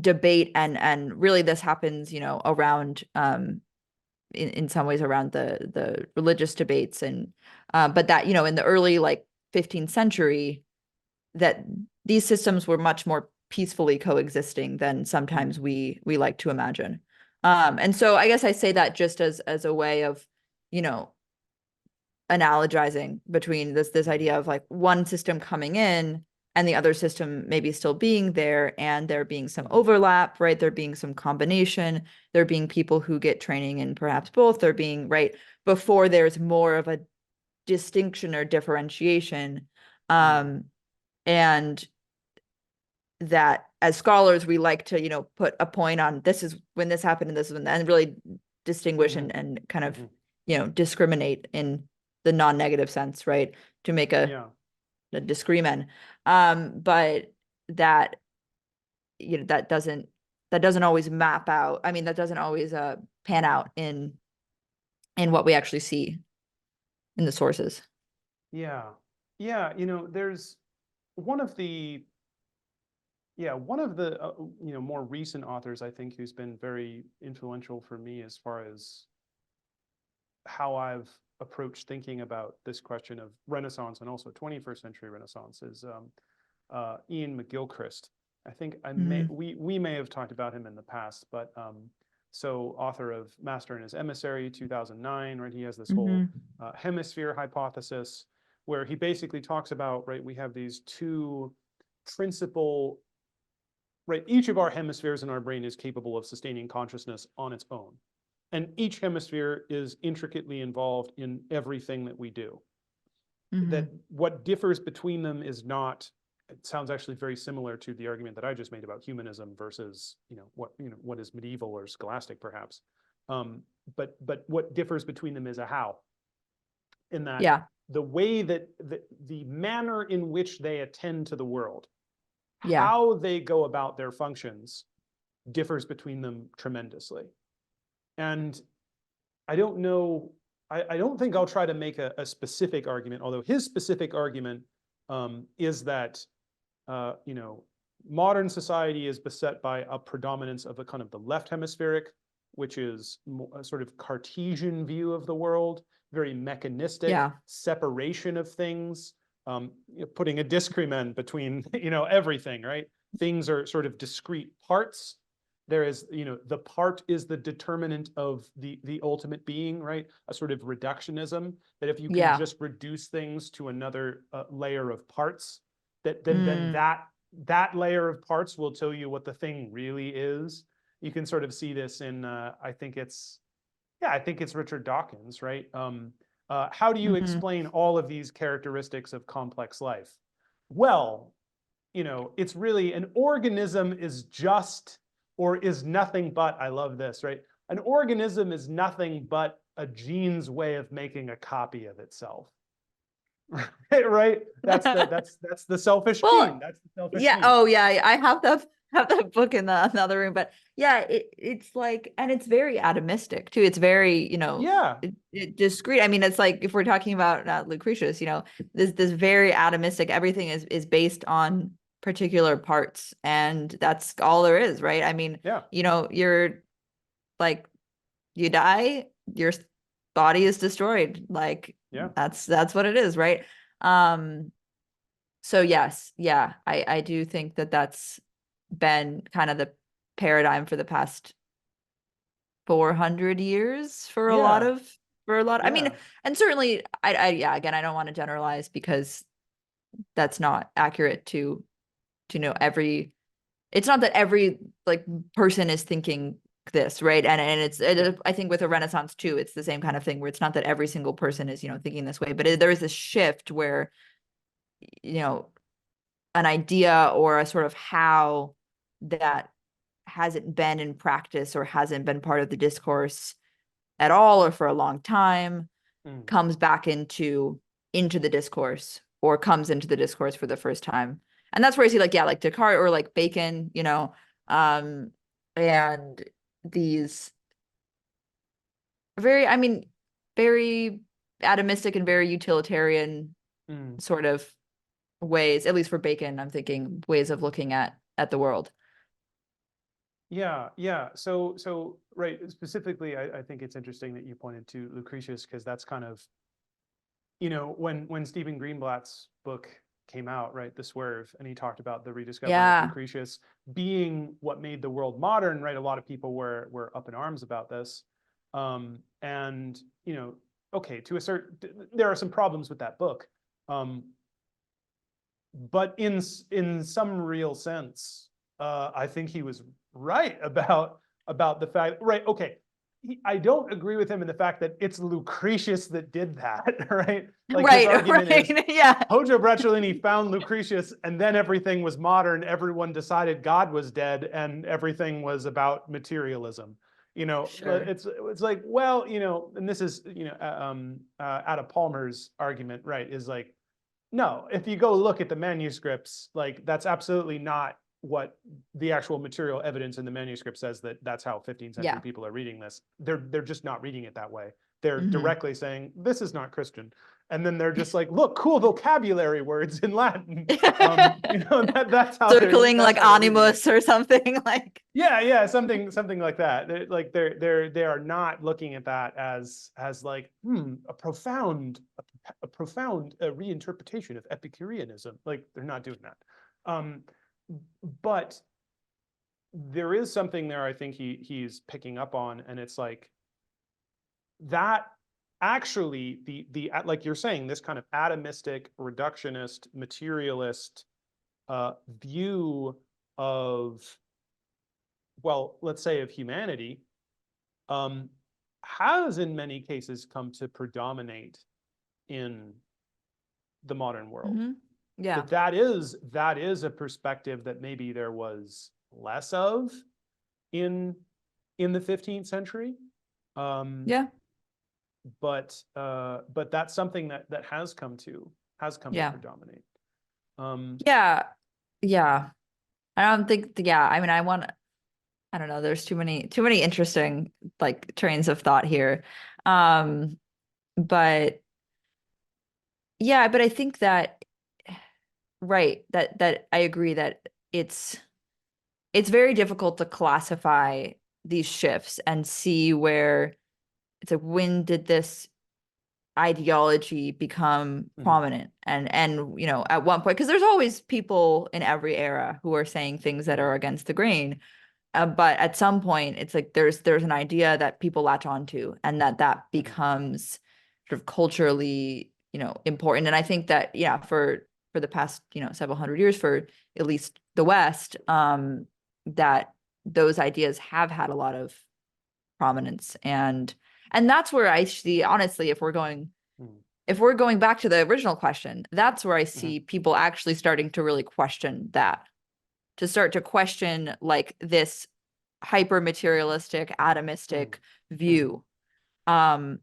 debate, and really this happens around in some ways around the religious debates, and but that in the early 15th century, that these systems were much more peacefully coexisting than sometimes we like to imagine. And so I guess I say that just as a way of analogizing between this idea of like one system coming in and the other system maybe still being there, and there being some overlap, right? There being some combination, there being people who get training in perhaps both, there being, right, before there's more of a distinction or differentiation. And that as scholars, we like to, put a point on this is when this happened and this is when, and really distinguish and kind of, discriminate in the non-negative sense, right? To make a disagreement. But that, that doesn't always map out. I mean, that doesn't always pan out in what we actually see in the sources. Yeah. There's one of the more recent authors, I think, who's been very influential for me as far as how I've approached thinking about this question of Renaissance and also 21st century Renaissance is Ian McGilchrist. I think we may have talked about him in the past, but so author of Master and His Emissary, 2009, right? He has this whole hemisphere hypothesis where he basically talks about, right, we have these two principal, right, each of our hemispheres in our brain is capable of sustaining consciousness on its own. And each hemisphere is intricately involved in everything that we do. that what differs between them is not, it sounds actually very similar to the argument that I just made about humanism versus, what is medieval or scholastic perhaps. But what differs between them is a how, in that Yeah. the way that the manner in which they attend to the world, Yeah. how they go about their functions differs between them tremendously. And I don't know, I don't think I'll try to make a specific argument, although his specific argument is that, modern society is beset by a predominance of the kind of the left hemispheric, which is a sort of Cartesian view of the world, very mechanistic, Yeah. separation of things, putting a discrimen between, everything, right? Things are sort of discrete parts. There is, the part is the determinant of the ultimate being, right? A sort of reductionism, that if you can just reduce things to another layer of parts, then that layer of parts will tell you what the thing really is. You can sort of see this in, I think it's Richard Dawkins, right? How do you explain all of these characteristics of complex life? Well, it's really an organism is just, or is nothing but, I love this, right? An organism is nothing but a gene's way of making a copy of itself. Right? That's the selfish gene. That's the selfish gene. Oh yeah. I have that book in the other room, but yeah, it's like, and it's very atomistic too. It's very, discrete. I mean, it's like, if we're talking about Lucretius, this very atomistic, everything is based on particular parts, and that's all there is, right? I mean, you're like, you die, your body is destroyed. Like, that's what it is, right? So yes, I do think that that's been kind of the paradigm for the past 400 years for a lot of I mean, and certainly I again, I don't want to generalize, because that's not accurate to know every, it's not that every like person is thinking this, right? And I think with the Renaissance too, it's the same kind of thing, where it's not that every single person is, thinking this way, but there is this shift where, an idea or a sort of how that hasn't been in practice or hasn't been part of the discourse at all or for a long time comes back into the discourse, or comes into the discourse for the first time. And that's where I see like Descartes or like Bacon, and these very atomistic and very utilitarian sort of ways, at least for Bacon, I'm thinking ways of looking at the world. Yeah. So right, specifically, I think it's interesting that you pointed to Lucretius, because that's kind of, when Stephen Greenblatt's book came out, right, The Swerve, and he talked about the rediscovery of Lucretius being what made the world modern, right? A lot of people were up in arms about this. And, okay, there are some problems with that book. But in some real sense, I think he was right about the fact, right? Okay, I don't agree with him in the fact that it's Lucretius that did that, right? Like his argument is, Hojo Bracciolini found Lucretius, and then everything was modern. Everyone decided God was dead, and everything was about materialism. It's like, well, and this is, Ada Palmer's argument, right? Is like, no, if you go look at the manuscripts, like that's absolutely not what the actual material evidence in the manuscript says, that's how 15th century people are reading this. They're just not reading it that way. They're directly saying, this is not Christian. And then they're just like, look, cool vocabulary words in Latin. That's how circling like animus or something like. Something like that. They are not looking at that as like a profound reinterpretation of Epicureanism. Like, they're not doing that. But there is something there I think he's picking up on, and it's like that actually the like you're saying, this kind of atomistic, reductionist, materialist view of, well, let's say of humanity, has in many cases come to predominate in the modern world. Yeah. That is a perspective that maybe there was less of in the 15th century. Yeah. But that's something that has come to predominate. Yeah. Yeah. I don't think, yeah, I mean, I don't know, there's too many interesting like trains of thought here. But yeah, but I think that, right, that I agree that it's very difficult to classify these shifts and see where it's like, when did this ideology become prominent, and you know, at one point, because there's always people in every era who are saying things that are against the grain, but at some point it's like there's an idea that people latch onto, and that becomes sort of culturally, you know, important. And I think that, yeah, for the past, you know, several hundred years, for at least the West, that those ideas have had a lot of prominence. And that's where I see, honestly, if we're going back to the original question, that's where I see people actually starting to really question that, to start to question like this hyper materialistic, atomistic view. And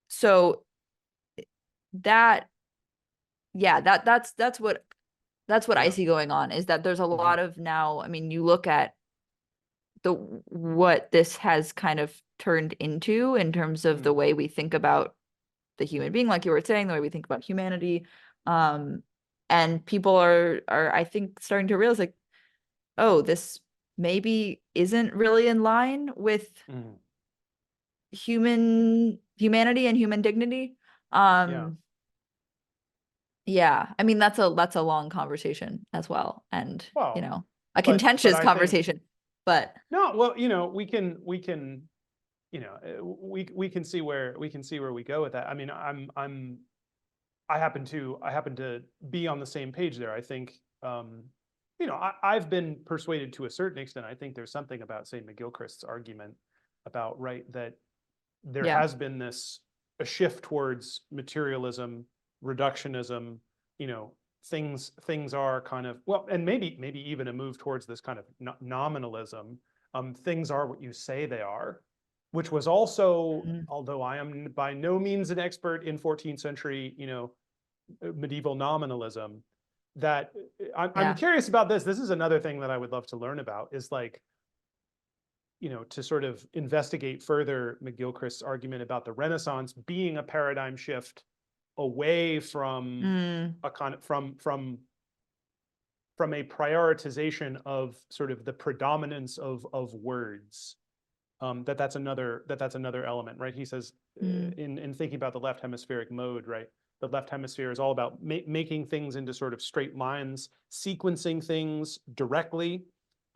so that, yeah, that's what I see going on, is that there's a lot of, now, I mean, you look at what this has kind of turned into in terms of the way we think about the human being, like you were saying, the way we think about humanity. And people are I think starting to realize, like, oh, this maybe isn't really in line with humanity and human dignity. Yeah, I mean, that's a long conversation as well, and you know, a contentious conversation. But no, well, you know, we can you know, we can see where we go with that. I mean, I happen to be on the same page there. I think, you know, I've been persuaded to a certain extent. I think there's something about, say, McGilchrist's argument about, right, that there has been a shift towards materialism, reductionism, you know, things are kind of, well, and maybe even a move towards this kind of nominalism. Things are what you say they are, which was also, although I am by no means an expert in 14th century, you know, medieval nominalism, that I'm curious about this. This is another thing that I would love to learn about, is like, you know, to sort of investigate further McGilchrist's argument about the Renaissance being a paradigm shift away from a kind of from a prioritization of sort of the predominance of words. That's another element, right? He says, in thinking about the left hemispheric mode, right? The left hemisphere is all about making things into sort of straight lines, sequencing things directly,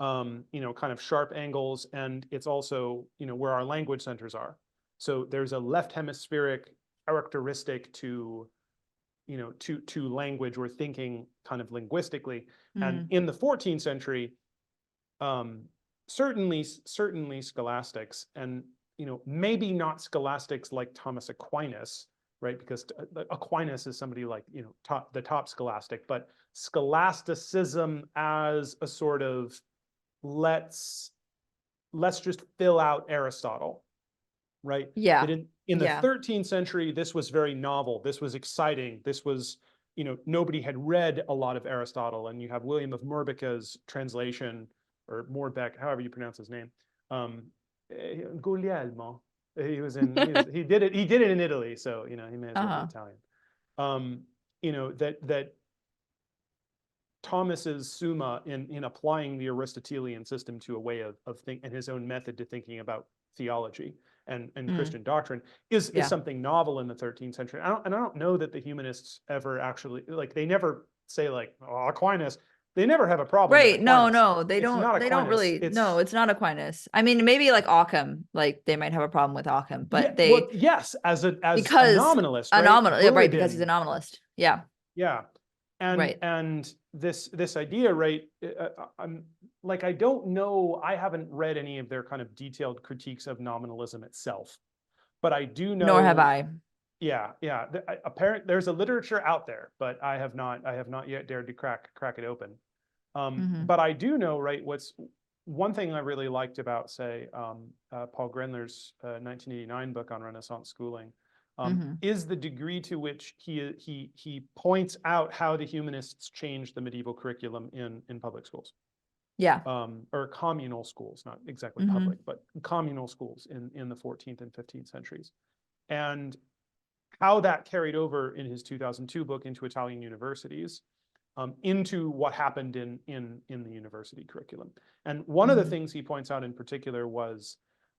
you know, kind of sharp angles, and it's also, you know, where our language centers are. So there's a left hemispheric characteristic to, you know, to language or thinking kind of linguistically. And in the 14th century, certainly scholastics, and, you know, maybe not scholastics like Thomas Aquinas, right? Because Aquinas is somebody like, you know, the top scholastic, but scholasticism as a sort of, let's just fill out Aristotle, right? yeah, That in the 13th century, this was very novel. This was exciting. This was, you know, nobody had read a lot of Aristotle, and you have William of Murbica's translation, or Morbek, however you pronounce his name. Guglielmo. He did it in Italy, so, you know, he may as well be Italian. You know, that Thomas's Summa, in applying the Aristotelian system to a way of think, and his own method to thinking about theology and Christian doctrine, is something novel in the 13th century. I don't know that the humanists ever actually, like, they never say like, oh, Aquinas. They never have a problem. Right. With Aquinas. No, they It's don't. not They don't Aquinas. really. No, it's not Aquinas. I mean, maybe like Occam, like they might have a problem with Occam, but well, yes, as a because nominalist, a right? nominal, right? Because he's a nominalist. Yeah. Yeah, and right. And this idea, right? I'm like, I don't know. I haven't read any of their kind of detailed critiques of nominalism itself, but I do know. Nor have I. Yeah, yeah. There's a literature out there, but I have not yet dared to crack it open. But I do know, right, what's one thing I really liked about, say, Paul Grenler's 1989 book on Renaissance schooling, is the degree to which he points out how the humanists changed the medieval curriculum in public schools. Yeah. Or communal schools, not exactly public, but communal schools in the 14th and 15th centuries. And how that carried over in his 2002 book into Italian universities, into what happened in the university curriculum. And one of the things he points out in particular was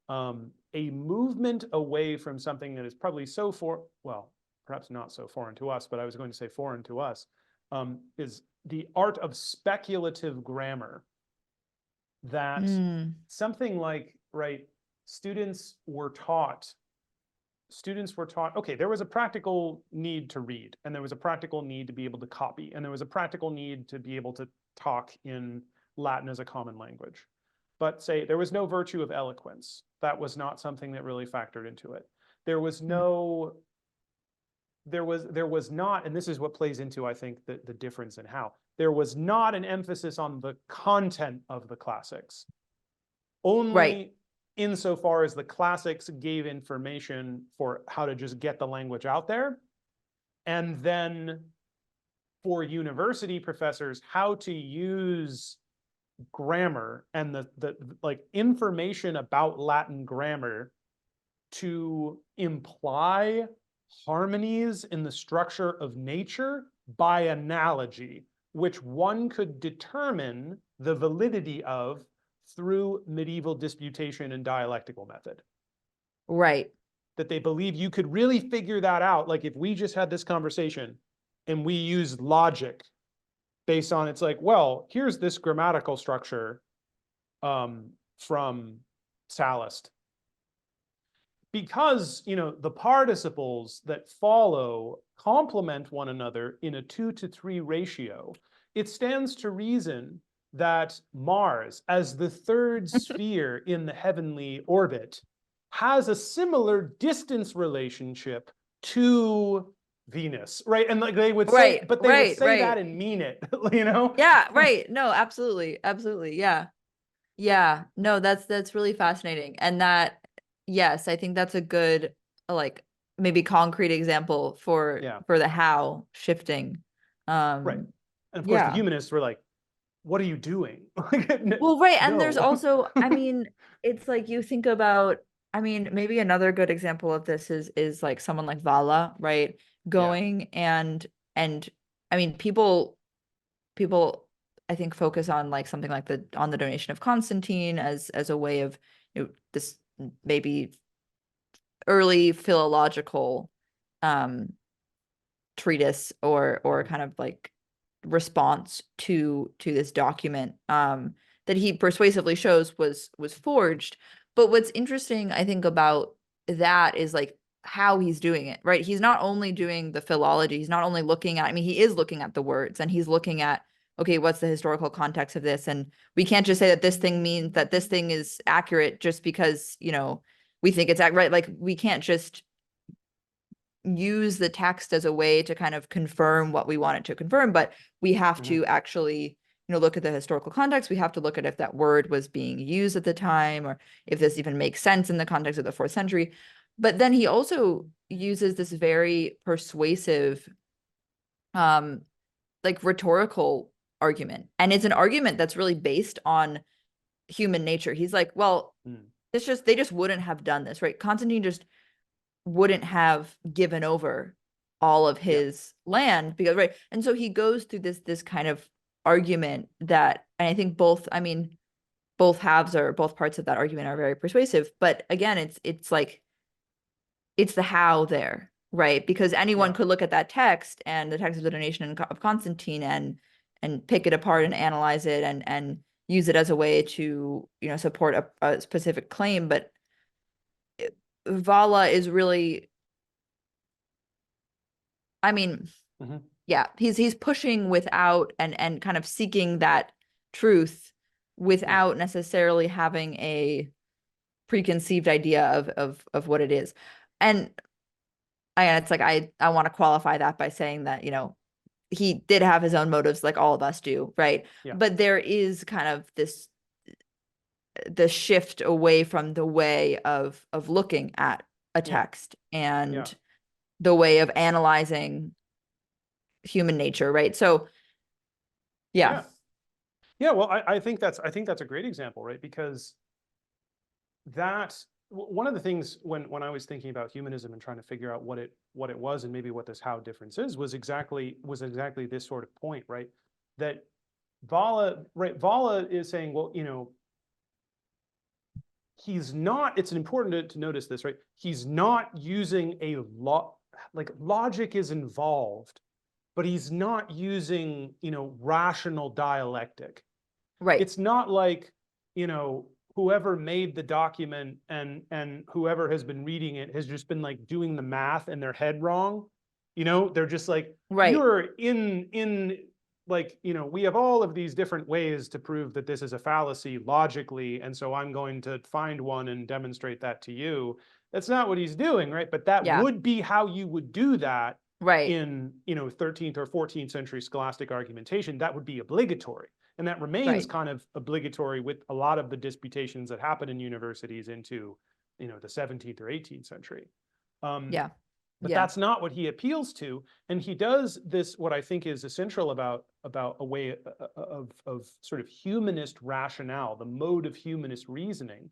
a movement away from something that is probably well, perhaps not so foreign to us, but I was going to say foreign to us, is the art of speculative grammar. That something like, right, students were taught, okay, there was a practical need to read, and there was a practical need to be able to copy, and there was a practical need to be able to talk in Latin as a common language. But say there was no virtue of eloquence. That was not something that really factored into it. There was no, there was not, and this is what plays into, I think, the difference in how, there was not an emphasis on the content of the classics. Only insofar as the classics gave information for how to just get the language out there. And then for university professors, how to use grammar and the like information about Latin grammar to imply harmonies in the structure of nature by analogy, which one could determine the validity of through medieval disputation and dialectical method. Right. That they believe you could really figure that out. Like if we just had this conversation and we used logic based on, it's like, well, here's this grammatical structure from Sallust. Because, the participles that follow complement one another in a 2-to-3 ratio, it stands to reason that Mars, as the third sphere in the heavenly orbit, has a similar distance relationship to Venus, right? And like they would say, but they would say that and mean it, Yeah, right. No, absolutely. Absolutely. Yeah. Yeah. No, that's really fascinating. And that, yes, I think that's a good, like, maybe concrete example for the how shifting. Right. And of course the humanists were like, what are you doing? Well, right. And there's also, I mean, it's like you think about, I mean, maybe another good example of this is like someone like Vala, right? Going and I mean, people I think focus on like something like the donation of Constantine as a way of, this maybe early philological treatise or kind of like response to this document that he persuasively shows was forged. But what's interesting, I think, about that is like how he's doing it, right? He's not only doing the philology, he's not only looking at, I mean, he is looking at the words and he's looking at, okay, what's the historical context of this? And we can't just say that this thing means that this thing is accurate just because, we think it's right. Like we can't just use the text as a way to kind of confirm what we want it to confirm, but we have to actually, look at the historical context. We have to look at if that word was being used at the time, or if this even makes sense in the context of the 4th century. But then he also uses this very persuasive, like rhetorical argument. And it's an argument that's really based on human nature. He's like, well, they just wouldn't have done this, right? Constantine just wouldn't have given over all of his land because, right. And so he goes through this kind of argument that, and I think both halves or both parts of that argument are very persuasive. But again, it's like, it's the how there, right? Because anyone could look at that text and the text of the donation of Constantine and pick it apart and analyze it and use it as a way to, support a specific claim. But Vala is really, I mean, he's pushing without and kind of seeking that truth without necessarily having a preconceived idea of what it is. And it's like, I want to qualify that by saying that, he did have his own motives like all of us do, right? Yeah. But there is kind of the shift away from the way of looking at a text and the way of analyzing human nature, right? So yeah. Well, I think that's a great example, right? Because one of the things when I was thinking about humanism and trying to figure out what it was and maybe what this how difference is was exactly this sort of point, right? That Valla is saying, well, he's not, it's important to notice this, right? He's not using logic is involved, but he's not using, rational dialectic. Right. It's not like, whoever made the document and whoever has been reading it has just been like doing the math in their head wrong. They're just like, right. You're in like, we have all of these different ways to prove that this is a fallacy logically, and so I'm going to find one and demonstrate that to you. That's not what he's doing, right? But that would be how you would do that in 13th or 14th century scholastic argumentation. That would be obligatory. And that remains kind of obligatory with a lot of the disputations that happen in universities into, the 17th or 18th century. But that's not what he appeals to. And he does this, what I think is essential about a way of sort of humanist rationale, the mode of humanist reasoning,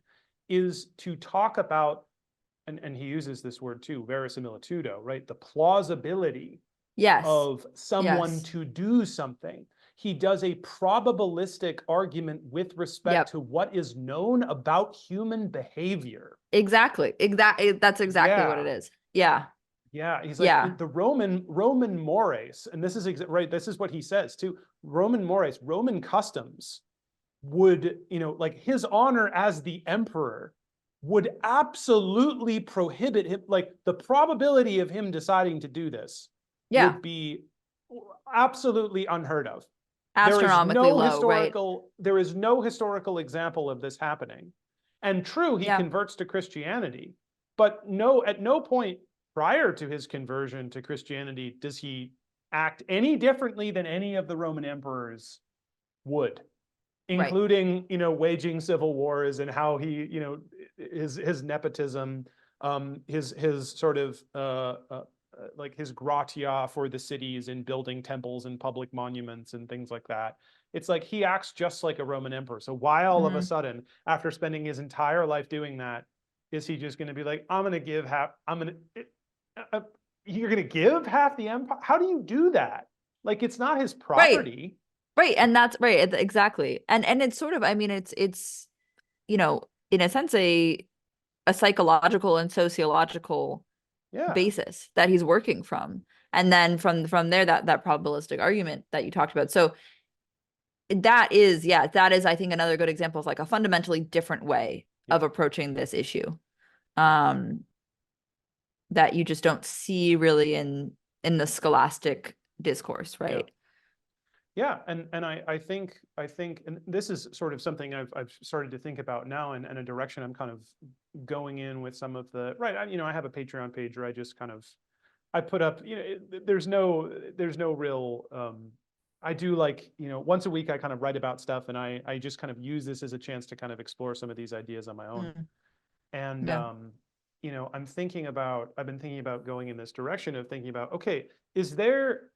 is to talk about, and he uses this word too, verisimilitudo, right? The plausibility of someone to do something. He does a probabilistic argument with respect to what is known about human behavior. Exactly. That's exactly what it is. Yeah. Yeah, he's like the Roman mores, and this is right. This is what he says too. Roman mores, Roman customs would, like his honor as the emperor would absolutely prohibit him. Like the probability of him deciding to do this would be absolutely unheard of. Astronomically low, right? There is no historical example of this happening. And true, he converts to Christianity, but at no point prior to his conversion to Christianity does he act any differently than any of the Roman emperors would, including, waging civil wars and how he, his nepotism, his sort of like his gratia for the cities and building temples and public monuments and things like that. It's like he acts just like a Roman emperor. So why all of a sudden, after spending his entire life doing that, is he just going to be like, you're going to give half the empire? How do you do that? Like, it's not his property. Right. And that's right. Exactly. And it's sort of, I mean, it's, in a sense, a psychological and sociological basis that he's working from. And then from there, that probabilistic argument that you talked about. So that is, I think, another good example of like a fundamentally different way of approaching this issue. That you just don't see really in the scholastic discourse, right? Yeah, and I think, and this is sort of something I've started to think about now, and a direction I'm kind of going in with some of the I have a Patreon page where I just kind of I put up, there's no real I do like, once a week I kind of write about stuff, and I just kind of use this as a chance to kind of explore some of these ideas on my own. And I've been thinking about going in this direction of thinking about, okay, is there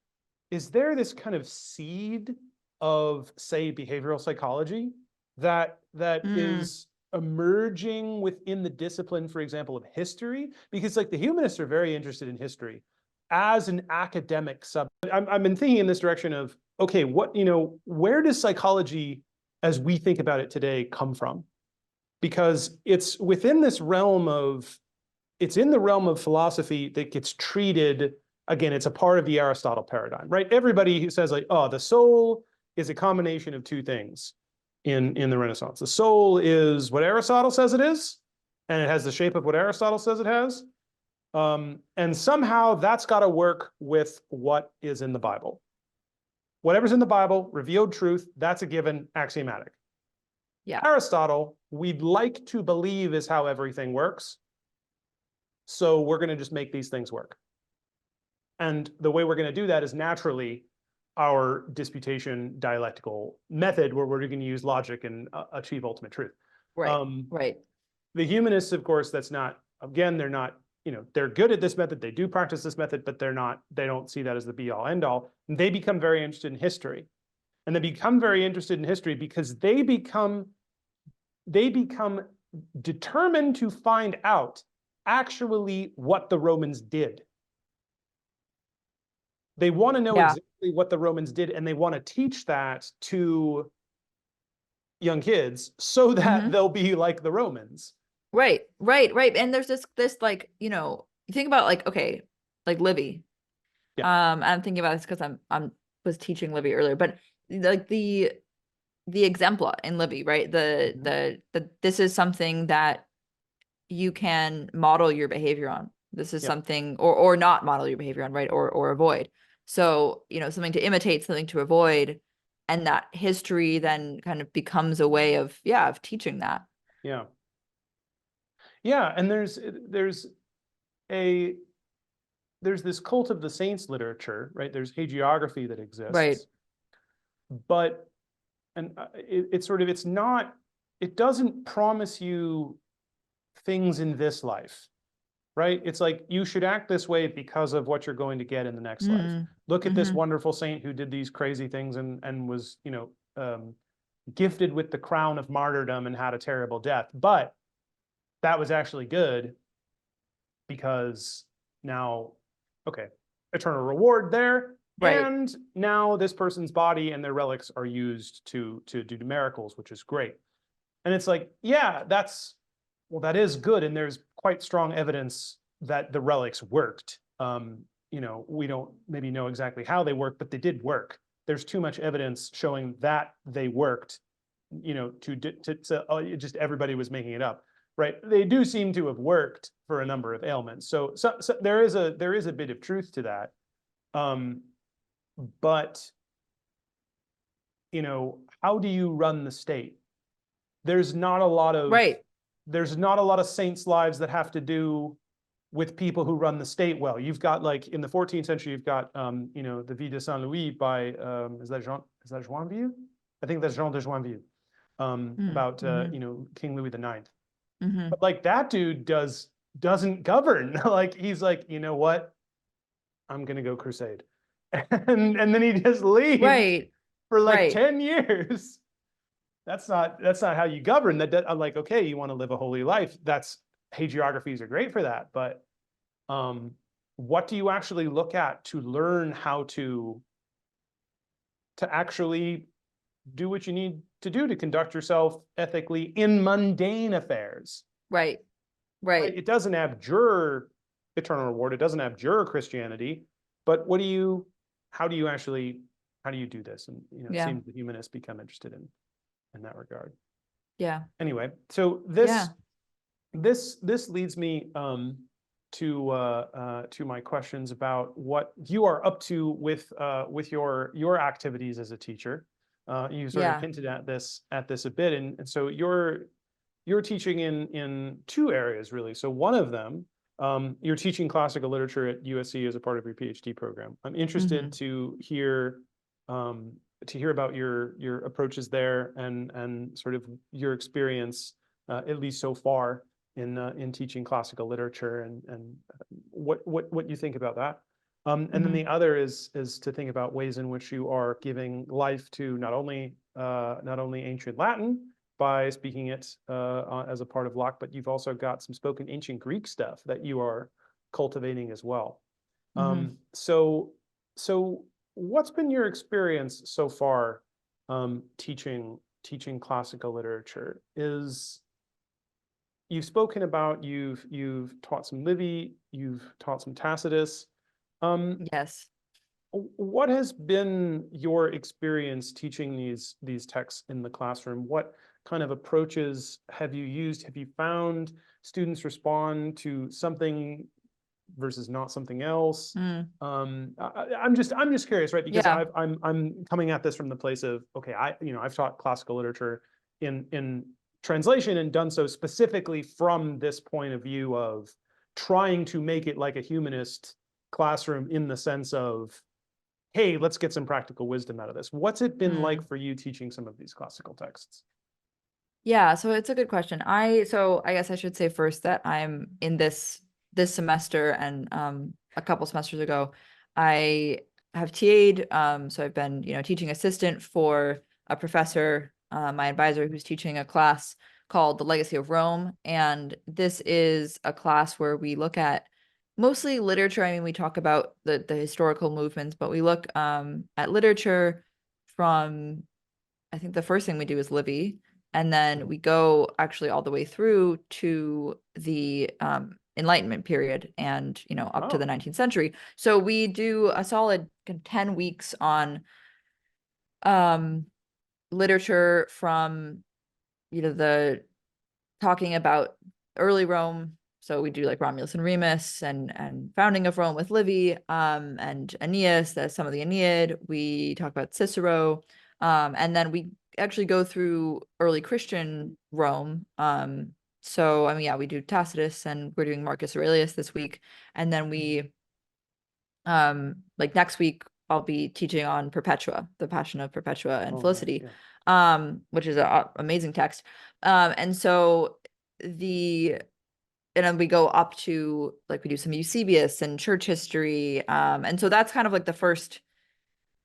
this kind of seed of, say, behavioral psychology that is emerging within the discipline, for example, of history? Because like the humanists are very interested in history as an academic I've been thinking in this direction of, okay, where does psychology as we think about it today come from? Because it's within this realm of, it's in the realm of philosophy that gets treated, again, it's a part of the Aristotle paradigm, right? Everybody who says like, oh, the soul is a combination of two things in the Renaissance. The soul is what Aristotle says it is, and it has the shape of what Aristotle says it has. And somehow that's got to work with what is in the Bible. Whatever's in the Bible, revealed truth, that's a given, axiomatic. Aristotle, we'd like to believe is how everything works. So we're going to just make these things work. And the way we're going to do that is naturally our disputation dialectical method, where we're going to use logic and achieve ultimate truth. Right. Right. The humanists, of course, that's not, again, they're not, they're good at this method. They do practice this method, but they don't see that as the be all end all. And they become very interested in history. And they become very interested in history because they become determined to find out actually what the Romans did. They want to know exactly what the Romans did, and they want to teach that to young kids so that they'll be like the Romans. Right. And there's this like, you think about like, okay, like Livy. Yeah. I'm thinking about this because I'm was teaching Livy earlier, but like the exempla in Livy, right? The this is something that you can model your behavior on. This is something, or not model your behavior on, right? Or avoid. So, something to imitate, something to avoid, and that history then kind of becomes a way of teaching that. Yeah. Yeah, and there's this cult of the saints literature, right? There's hagiography that exists. Right. But it doesn't promise you things in this life, right? It's like, you should act this way because of what you're going to get in the next life. Look at this wonderful saint who did these crazy things and was, gifted with the crown of martyrdom and had a terrible death. But that was actually good because now, okay, eternal reward there. Right. And now this person's body and their relics are used to do miracles, which is great. And it's like, yeah, that is good. And there's quite strong evidence that the relics worked. We don't maybe know exactly how they work, but they did work. There's too much evidence showing that they worked, just everybody was making it up. Right, they do seem to have worked for a number of ailments. So there is a bit of truth to that, but how do you run the state? There's not a lot of saints' lives that have to do with people who run the state well. You've got, like, in the 14th century, you've got the Vie de Saint Louis by is that Joinville? I think that's Jean de Joinville, about King Louis IX. But like, that dude doesn't govern. Like, he's like, you know what? I'm gonna go crusade. And then he just leaves for like 10 years. That's not how you govern. I'm like, okay, you want to live a holy life. Hagiographies are great for that. But what do you actually look at to learn how to actually do what you need to do to conduct yourself ethically in mundane affairs? Right. It doesn't abjure eternal reward. It doesn't abjure Christianity. But how do you do this? And it seems the humanists become interested in that regard. Yeah. Anyway, so this leads me to my questions about what you are up to with your activities as a teacher. You sort of hinted at this a bit, and so you're teaching in two areas, really. So one of them, you're teaching classical literature at USC as a part of your PhD program. I'm interested to hear about your approaches there and sort of your experience, at least so far, in teaching classical literature, and what you think about that. And then the other is to think about ways in which you are giving life to not only ancient Latin by speaking it as a part of Locke, but you've also got some spoken ancient Greek stuff that you are cultivating as well. So what's been your experience so far teaching classical literature? You've spoken about, you've taught some Livy, you've taught some Tacitus. Yes. What has been your experience teaching these texts in the classroom? What kind of approaches have you used? Have you found students respond to something versus not something else? I'm just curious, right? Because I'm coming at this from the place of, okay, I've taught classical literature in translation and done so specifically from this point of view of trying to make it like a humanist classroom in the sense of, hey, let's get some practical wisdom out of this. What's it been like for you teaching some of these classical texts? Yeah, so it's a good question. So I guess I should say first that I'm in this semester, and a couple semesters ago, I have TA'd. So I've been, teaching assistant for a professor, my advisor, who's teaching a class called The Legacy of Rome. And this is a class where we look at mostly literature. I mean, we talk about the historical movements, but we look at literature from, I think the first thing we do is Livy, and then we go actually all the way through to the Enlightenment period, and up to the 19th century. So we do a solid 10 weeks on literature from the talking about early Rome. So we do like Romulus and Remus and founding of Rome with Livy, and Aeneas, that's some of the Aeneid. We talk about Cicero, and then we actually go through early Christian Rome. So I mean, yeah, we do Tacitus, and we're doing Marcus Aurelius this week, and then we, like next week, I'll be teaching on Perpetua, the Passion of Perpetua and Felicity, which is an amazing text. And so and then we go up to, like, we do some Eusebius and church history. And so that's kind of like the first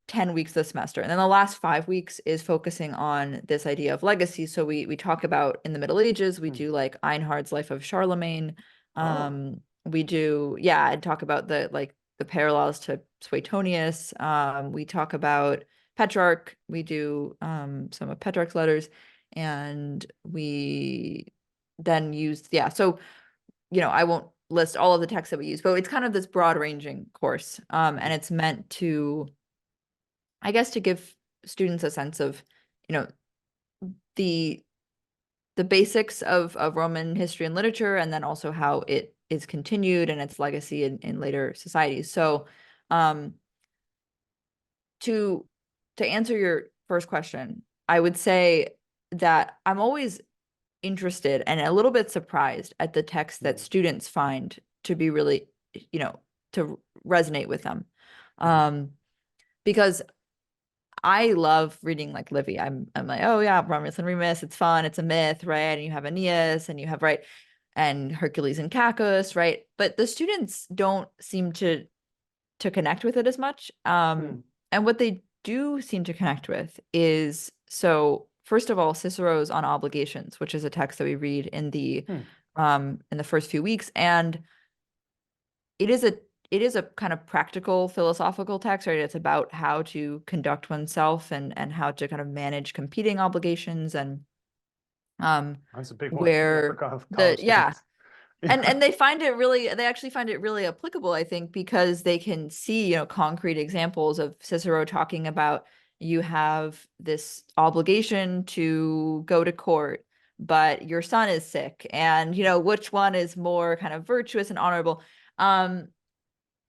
10 weeks of the semester. And then the last 5 weeks is focusing on this idea of legacy. So we talk about in the Middle Ages, we do like Einhard's Life of Charlemagne. We do, and talk about the parallels to Suetonius. We talk about Petrarch. We do some of Petrarch's letters, and we then use, so I won't list all of the texts that we use, but it's kind of this broad ranging course. And it's meant to, I guess, to give students a sense of, the basics of Roman history and literature, and then also how it is continued and its legacy in later societies. So to answer your first question, I would say that I'm always interested and a little bit surprised at the texts that students find to be really, to resonate with them. Because I love reading like Livy. I'm like, oh yeah, Romulus and Remus, it's fun, it's a myth, right? And you have Aeneas, and you have, right, and Hercules and Cacus, right? But the students don't seem to connect with it as much. And what they do seem to connect with is, so first of all, Cicero's On Obligations, which is a text that we read in the first few weeks, and it is a kind of practical philosophical text, right? It's about how to conduct oneself and how to kind of manage competing obligations, and that's a big one. where and they actually find it really applicable, I think, because they can see, concrete examples of Cicero talking about, you have this obligation to go to court, but your son is sick, and which one is more kind of virtuous and honorable.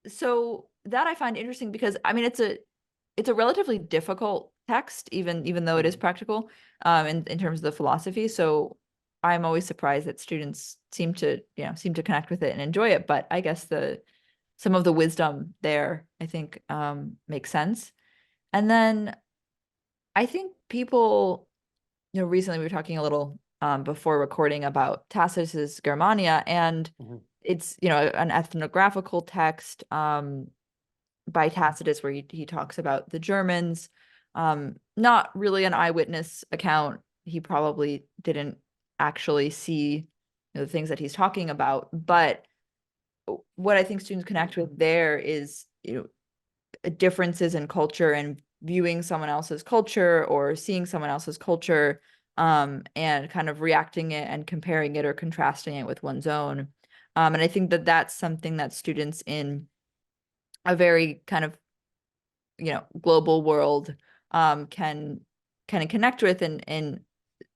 So that I find interesting, because I mean, it's a relatively difficult text, even though it is practical, in terms of the philosophy. So I'm always surprised that students seem to connect with it and enjoy it. But I guess some of the wisdom there, I think, makes sense. And then I think people, recently we were talking a little before recording about Tacitus's Germania, and it's, an ethnographical text by Tacitus, where he talks about the Germans, not really an eyewitness account. He probably didn't actually see the things that he's talking about. But what I think students connect with there is, differences in culture, and viewing someone else's culture or seeing someone else's culture, and kind of reacting it and comparing it or contrasting it with one's own. And I think that that's something that students in a very kind of, global world can kind of connect with, and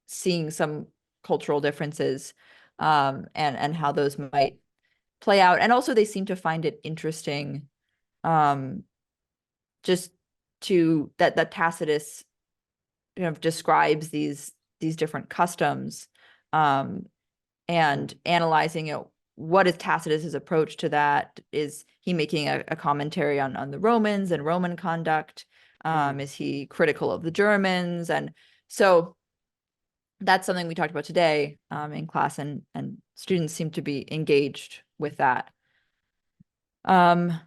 seeing some cultural differences, and how those might play out. And also they seem to find it interesting, just that Tacitus describes these different customs, and analyzing what is Tacitus's approach to that? Is he making a commentary on the Romans and Roman conduct? Is he critical of the Germans? And so that's something we talked about today in class, and students seem to be engaged with that. And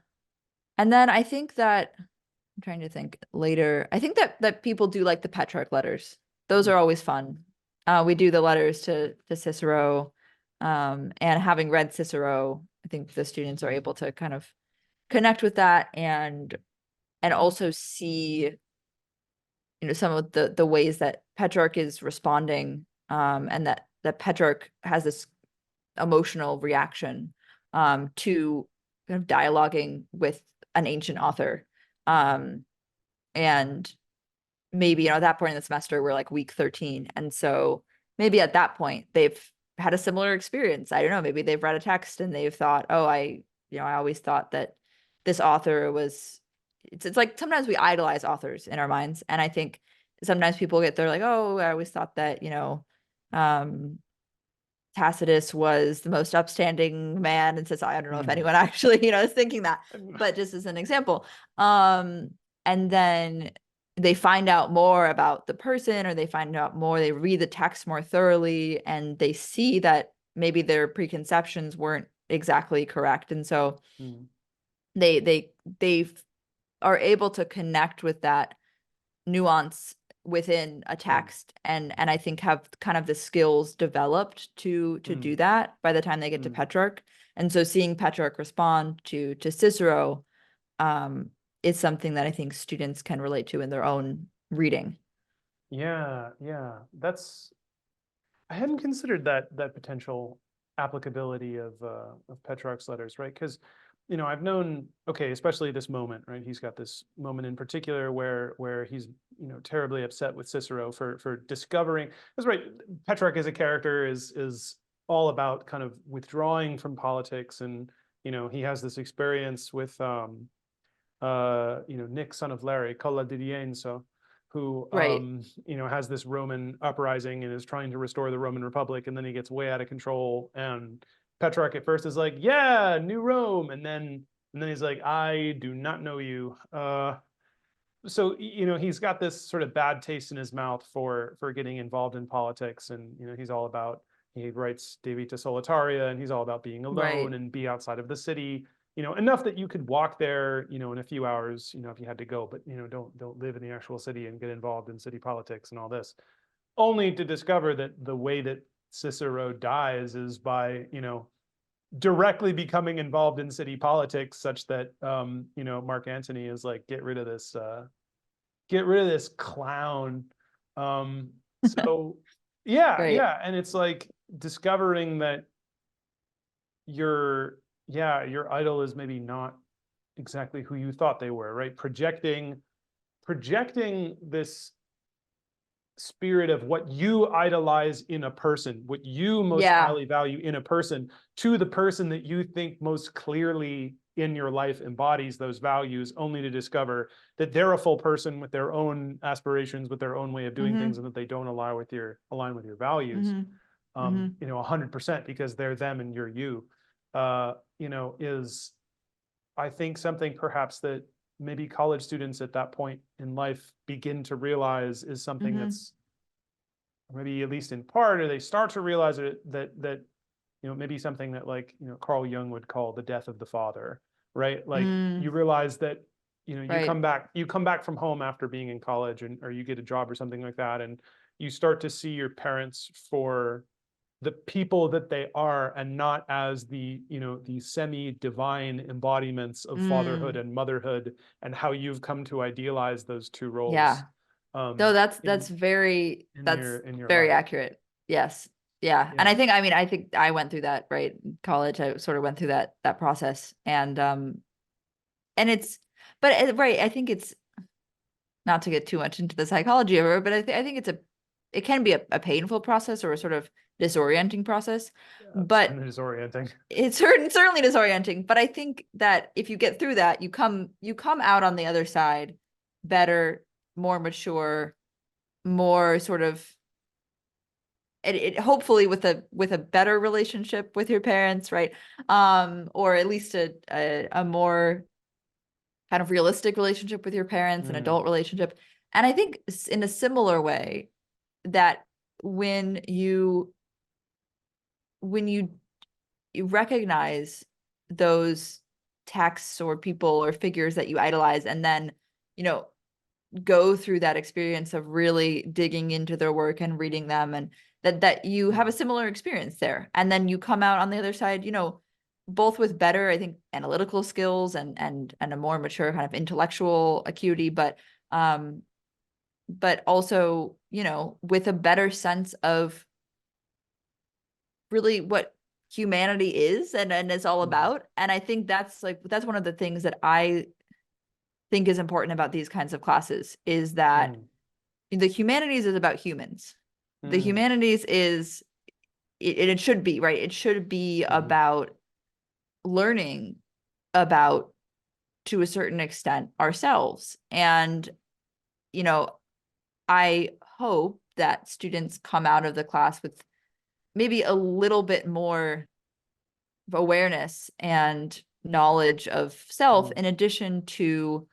then I think that, I'm trying to think later, I think that people do like the Petrarch letters. Those are always fun. We do the letters to Cicero, and having read Cicero, I think the students are able to kind of connect with that and also see, some of the ways that Petrarch is responding, and that Petrarch has this emotional reaction to kind of dialoguing with an ancient author. And maybe, at that point in the semester, we're like week 13. And so maybe at that point they've had a similar experience. I don't know, maybe they've read a text and they've thought, oh, I always thought that this author was, it's like sometimes we idolize authors in our minds. And I think sometimes people they're like, oh, I always thought that, Tacitus was the most upstanding man in society. I don't know if anyone actually, is thinking that, but just as an example. And then they find out more about the person, or they find out more, they read the text more thoroughly, and they see that maybe their preconceptions weren't exactly correct. And so they are able to connect with that nuance within a text, and I think have kind of the skills developed to do that by the time they get to Petrarch. And so seeing Petrarch respond to Cicero is something that I think students can relate to in their own reading. Yeah, I hadn't considered that potential applicability of Petrarch's letters, right? Because I've known, especially this moment, right? He's got this moment in particular where he's terribly upset with Cicero for discovering. That's right. Petrarch as a character is all about kind of withdrawing from politics, and he has this experience with Nick, son of Larry, Colla di Rienzo, who has this Roman uprising and is trying to restore the Roman Republic, and then he gets way out of control. And Petrarch at first is like, yeah, New Rome, and then he's like, I do not know you. So he's got this sort of bad taste in his mouth for getting involved in politics, and he's all about, he writes De Vita Solitaria, and he's all about being alone and be outside of the city, enough that you could walk there, in a few hours, if you had to go, but don't live in the actual city and get involved in city politics and all this, only to discover that the way that Cicero dies is by, directly becoming involved in city politics, such that, Mark Antony is like, get rid of this clown. So yeah. And it's like discovering that your idol is maybe not exactly who you thought they were, right? Projecting this spirit of what you idolize in a person, what you most highly value in a person, to the person that you think most clearly in your life embodies those values, only to discover that they're a full person with their own aspirations, with their own way of doing things, and that they don't align with your values. 100%, because they're them and you're you. Is, I think, something perhaps that maybe college students at that point in life begin to realize is something that's maybe, at least in part, or they start to realize that maybe something that, like, Carl Jung would call the death of the father, right? Like you realize that you come back from home after being in college, or you get a job or something like that, and you start to see your parents for the people that they are, and not as the semi-divine embodiments of fatherhood and motherhood, and how you've come to idealize those two roles. No, that's very life. accurate. Yes. Yeah. And I think I went through that, right? In college, I sort of went through that process, and it's, but right, I think it's, not to get too much into the psychology of it, but I think it can be a painful process, or a sort of disorienting process. But disorienting. It's certainly disorienting. But I think that if you get through that, you come out on the other side better, more mature, more sort of it hopefully with a better relationship with your parents, right? Or at least a more kind of realistic relationship with your parents, an adult relationship. And I think in a similar way that when you recognize those texts or people or figures that you idolize, and then, go through that experience of really digging into their work and reading them, and that you have a similar experience there. And then you come out on the other side, both with better, I think, analytical skills and a more mature kind of intellectual acuity, but also, with a better sense of really what humanity is and is all about. And I think that's one of the things that I think is important about these kinds of classes, is that the humanities is about humans. The humanities is it should be, right? It should be about learning about, to a certain extent, ourselves. And, I hope that students come out of the class with maybe a little bit more awareness and knowledge of self, in addition to,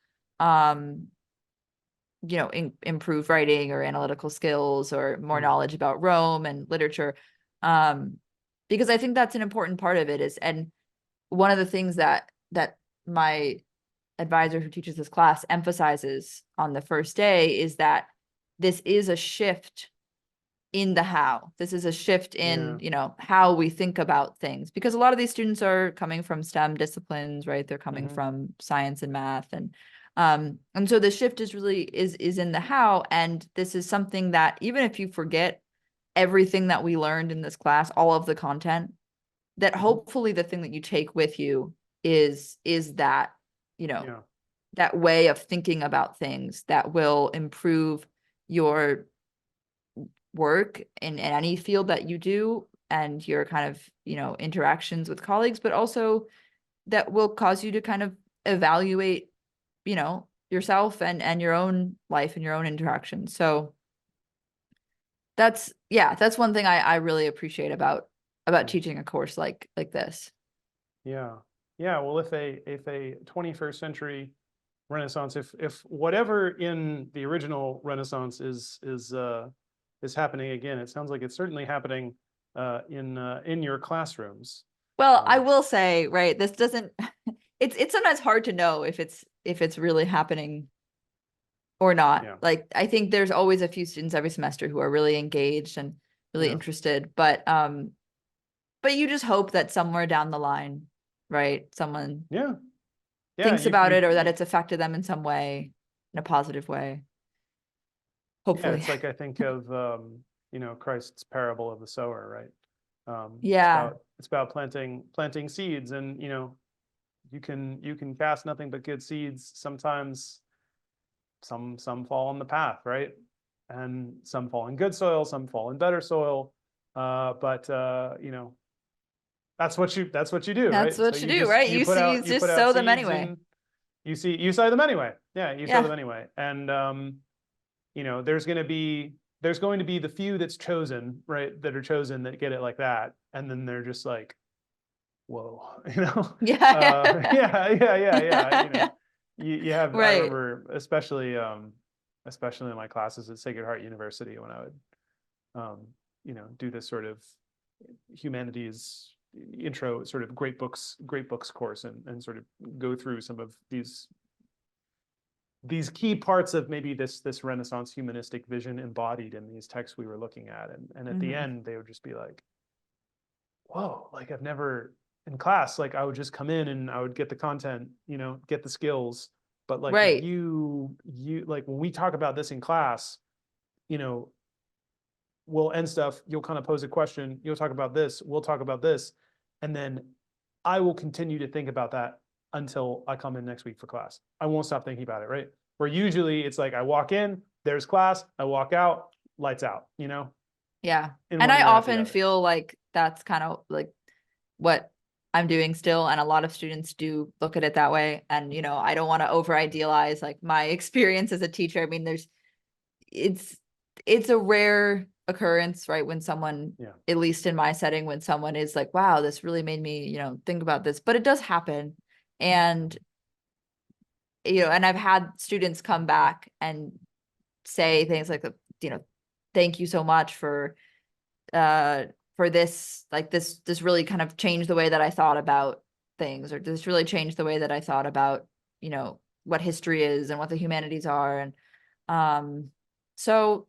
improve writing or analytical skills or more knowledge about Rome and literature. Because I think that's an important part of it and one of the things that my advisor who teaches this class emphasizes on the first day is that this is a shift in the how. This is a shift in, how we think about things, because a lot of these students are coming from STEM disciplines, right? They're coming from science and math. And so the shift is really is in the how. And this is something that, even if you forget everything that we learned in this class, all of the content, that hopefully the thing that you take with you is that, that way of thinking about things that will improve your work in any field that you do, and your kind of, interactions with colleagues, but also that will cause you to kind of evaluate, yourself and your own life and your own interactions. So that's one thing I really appreciate about teaching a course like this. Yeah. Well, if a 21st century Renaissance, if whatever in the original Renaissance is happening again, it sounds like it's certainly happening in your classrooms. Well, I will say, right, this doesn't it's sometimes hard to know if it's really happening or not. Yeah. Like, I think there's always a few students every semester who are really engaged and really interested, but you just hope that somewhere down the line, right, someone thinks about it, or that it's affected them in some way, in a positive way. Hopefully. It's like, I think of Christ's parable of the sower, right? It's about planting seeds, and you can cast nothing but good seeds. Sometimes some fall on the path, right? And some fall in good soil, some fall in better soil. But that's what you do, That's right? what you do, right? You just sow them anyway. You sow them anyway. Yeah, sow them anyway. And there's going to be the few that's chosen, right? That are chosen, that get it like that, and then they're just like, whoa, Yeah. You have, right. I remember, especially in my classes at Sacred Heart University, when I would do this sort of humanities intro, sort of great books course, and sort of go through some of these key parts of maybe this Renaissance humanistic vision embodied in these texts we were looking at. And at the end, they would just be like, whoa, like, I've never, in class, like, I would just come in and I would get the content, get the skills. But like, right. you like, when we talk about this in class, we'll end stuff, you'll kind of pose a question, you'll talk about this, we'll talk about this. And then I will continue to think about that until I come in next week for class. I won't stop thinking about it, right? Where usually it's like, I walk in, there's class, I walk out, lights out, Yeah. And I often feel like that's kind of like what I'm doing still. And a lot of students do look at it that way. And, I don't want to over idealize like my experience as a teacher. I mean, it's a rare occurrence, right? When someone, Yeah. at least in my setting, when someone is like, wow, this really made me, think about this, but it does happen. And, and I've had students come back and say things like, thank you so much for this, like this really kind of changed the way that I thought about things, or this really changed the way that I thought about, what history is and what the humanities are. And so,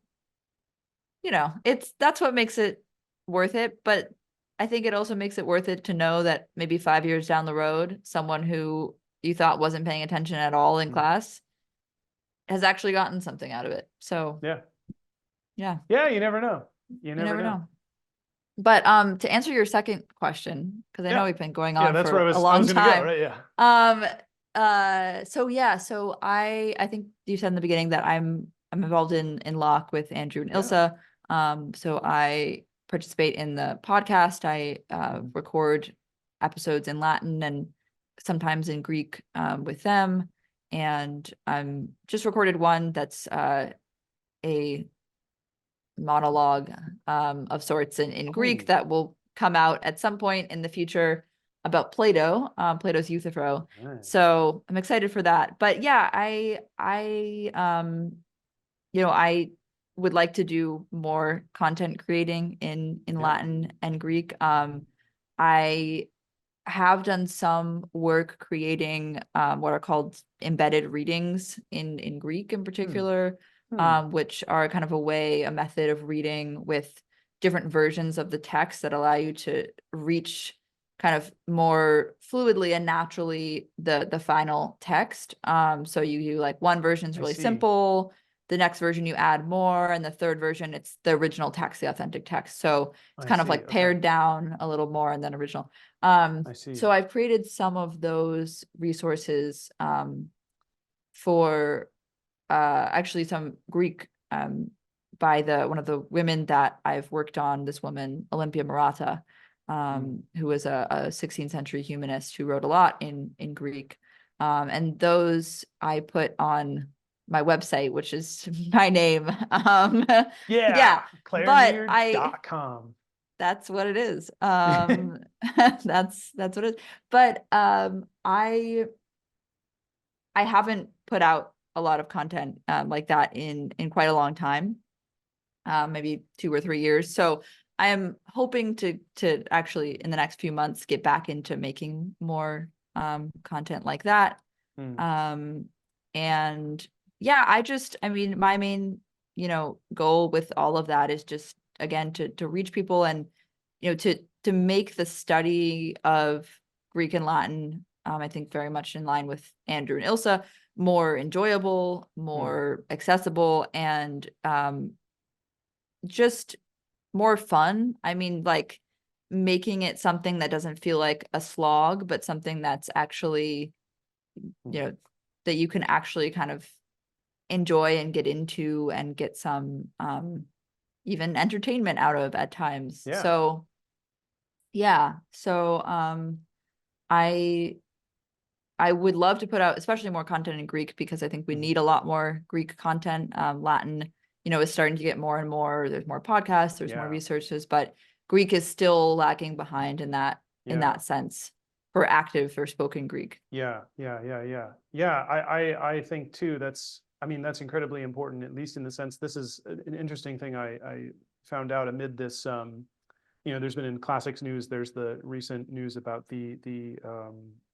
that's what makes it worth it. But I think it also makes it worth it to know that maybe 5 years down the road, someone who you thought wasn't paying attention at all in class has actually gotten something out of it. So Yeah. yeah. Yeah, you never know. You never know. But to answer your second question, because I know we've been going on that's for where a long gonna go, time. right? Yeah. So I think you said in the beginning that I'm involved in Locke with Andrew and Ilsa. So I participate in the podcast. I record episodes in Latin and sometimes in Greek with them. And I'm just recorded one that's a monologue of sorts in Greek that will come out at some point in the future about Plato, Plato's Euthyphro. Nice. So I'm excited for that. But yeah, I would like to do more content creating in Latin and Greek. I have done some work creating what are called embedded readings in Greek in particular, which are kind of a method of reading with different versions of the text that allow you to reach kind of more fluidly and naturally the final text. So you like one version is really simple, the next version you add more, and the third version it's the original text, the authentic text. So it's kind of like pared down a little more and then original. So I've created some of those resources for actually some Greek by one of the women that I've worked on, this woman, Olympia Murata, who was a 16th century humanist who wrote a lot in Greek. And those I put on my website, which is my name. ClaireMieher.com. That's what it is. That's what it is. But I haven't put out a lot of content like that in quite a long time, maybe 2 or 3 years. So I am hoping to actually in the next few months get back into making more content like that. And yeah, I mean, my main goal with all of that is just again to reach people and to make the study of Greek and Latin, I think very much in line with Andrew and Ilsa, more enjoyable, more accessible, and just more fun. I mean, like making it something that doesn't feel like a slog, but something that's actually, that you can actually kind of enjoy and get into and get some even entertainment out of at times. So yeah. So I would love to put out especially more content in Greek because I think we need a lot more Greek content. Latin, is starting to get more and more. There's more podcasts, there's more researches, but Greek is still lagging behind in that sense for active or spoken Greek. Yeah. I think too, that's incredibly important, at least in the sense, this is an interesting thing I found out amid this, there's been in classics news, there's the recent news about the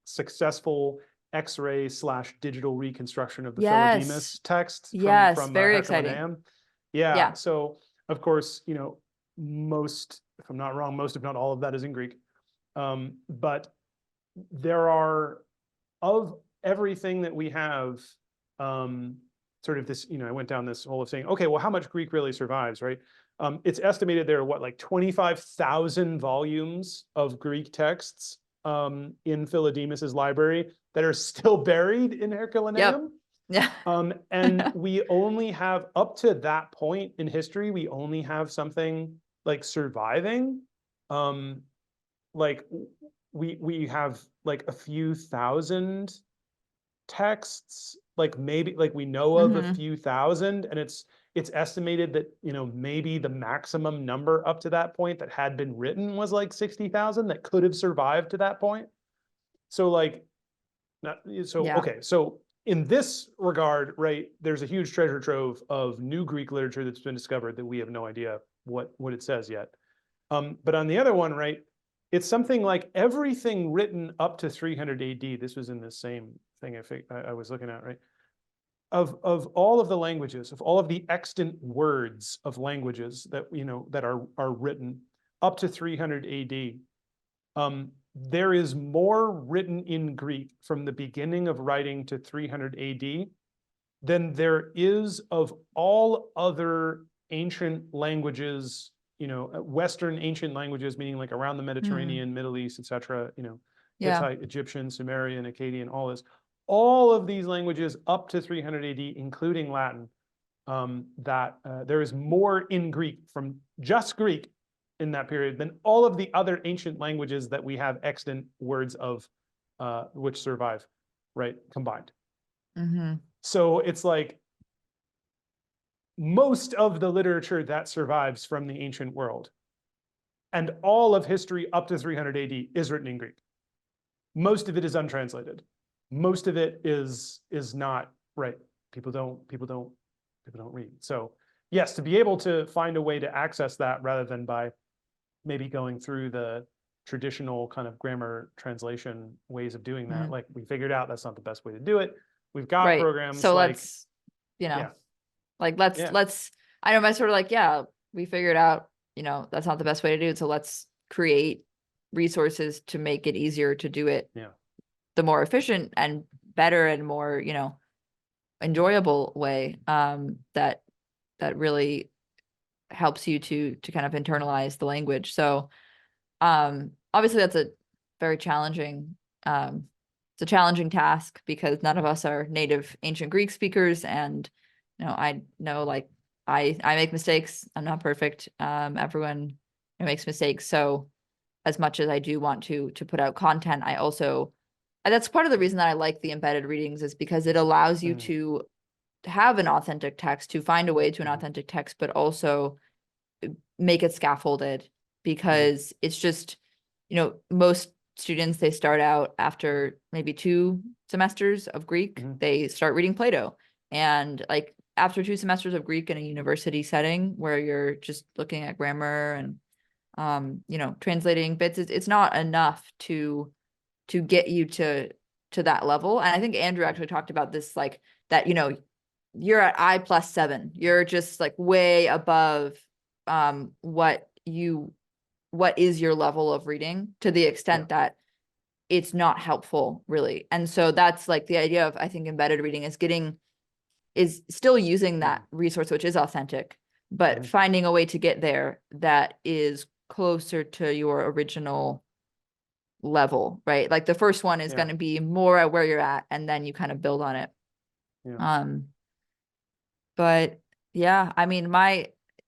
successful X-ray / digital reconstruction of the Philodemus text from very exciting. Yeah. So of course, most, if I'm not wrong, most if not all of that is in Greek. But there are, of everything that we have, sort of this, I went down this hole of saying, okay, well, how much Greek really survives, right? It's estimated there are like 25,000 volumes of Greek texts in Philodemus's library that are still buried in Herculaneum. And we only have, up to that point in history, we only have something like surviving. Like we have like a few thousand texts, like maybe like we know of a few thousand, and it's estimated that, you know, maybe the maximum number up to that point that had been written was like 60,000 that could have survived to that point. So like, Yeah. okay, so in this regard, right, there's a huge treasure trove of new Greek literature that's been discovered that we have no idea what it says yet. But on the other one, right, it's something like everything written up to 300 AD. This was in the same thing I was looking at, right? Of all of the languages, of all of the extant words of languages that, you know, that are written up to 300 AD, there is more written in Greek from the beginning of writing to 300 AD than there is of all other ancient languages, you know, Western ancient languages, meaning like around the Mediterranean, Middle East, etc. You know, Yeah. Hittite, Egyptian, Sumerian, Akkadian, all this. All of these languages up to 300 AD, including Latin, there is more in Greek from just Greek in that period than all of the other ancient languages that we have extant words of, which survive, right, combined. So it's like most of the literature that survives from the ancient world and all of history up to 300 AD is written in Greek. Most of it is untranslated. Most of it is not, right. People don't read. So yes, to be able to find a way to access that rather than by maybe going through the traditional kind of grammar translation ways of doing that, like we figured out that's not the best way to do it. We've got programs. So like, let's, you know, like let's, I know, my sort of like, yeah, we figured out, you know, that's not the best way to do it. So let's create resources to make it easier to do it. Yeah. The more efficient and better and more, you know, enjoyable way, that really helps you to kind of internalize the language. So obviously that's a very challenging, it's a challenging task because none of us are native ancient Greek speakers. And, you know, I know, like, I make mistakes. I'm not perfect. Everyone makes mistakes. So as much as I do want to put out content, I also, and that's part of the reason that I like the embedded readings, is because it allows you to have an authentic text, to find a way to an authentic text, but also make it scaffolded, because it's just, you know, most students, they start out after maybe 2 semesters of Greek, they start reading Plato. And like after 2 semesters of Greek in a university setting where you're just looking at grammar and, you know, translating bits, it's not enough to get you to that level. And I think Andrew actually talked about this, like that, you know, you're at I+7, you're just like way above what is your level of reading, to the extent that it's not helpful really. And so that's like the idea of, I think, embedded reading is still using that resource, which is authentic, but finding a way to get there that is closer to your original level, right? Like the first one is going to be more at where you're at, and then you kind of build on it. But yeah, I mean,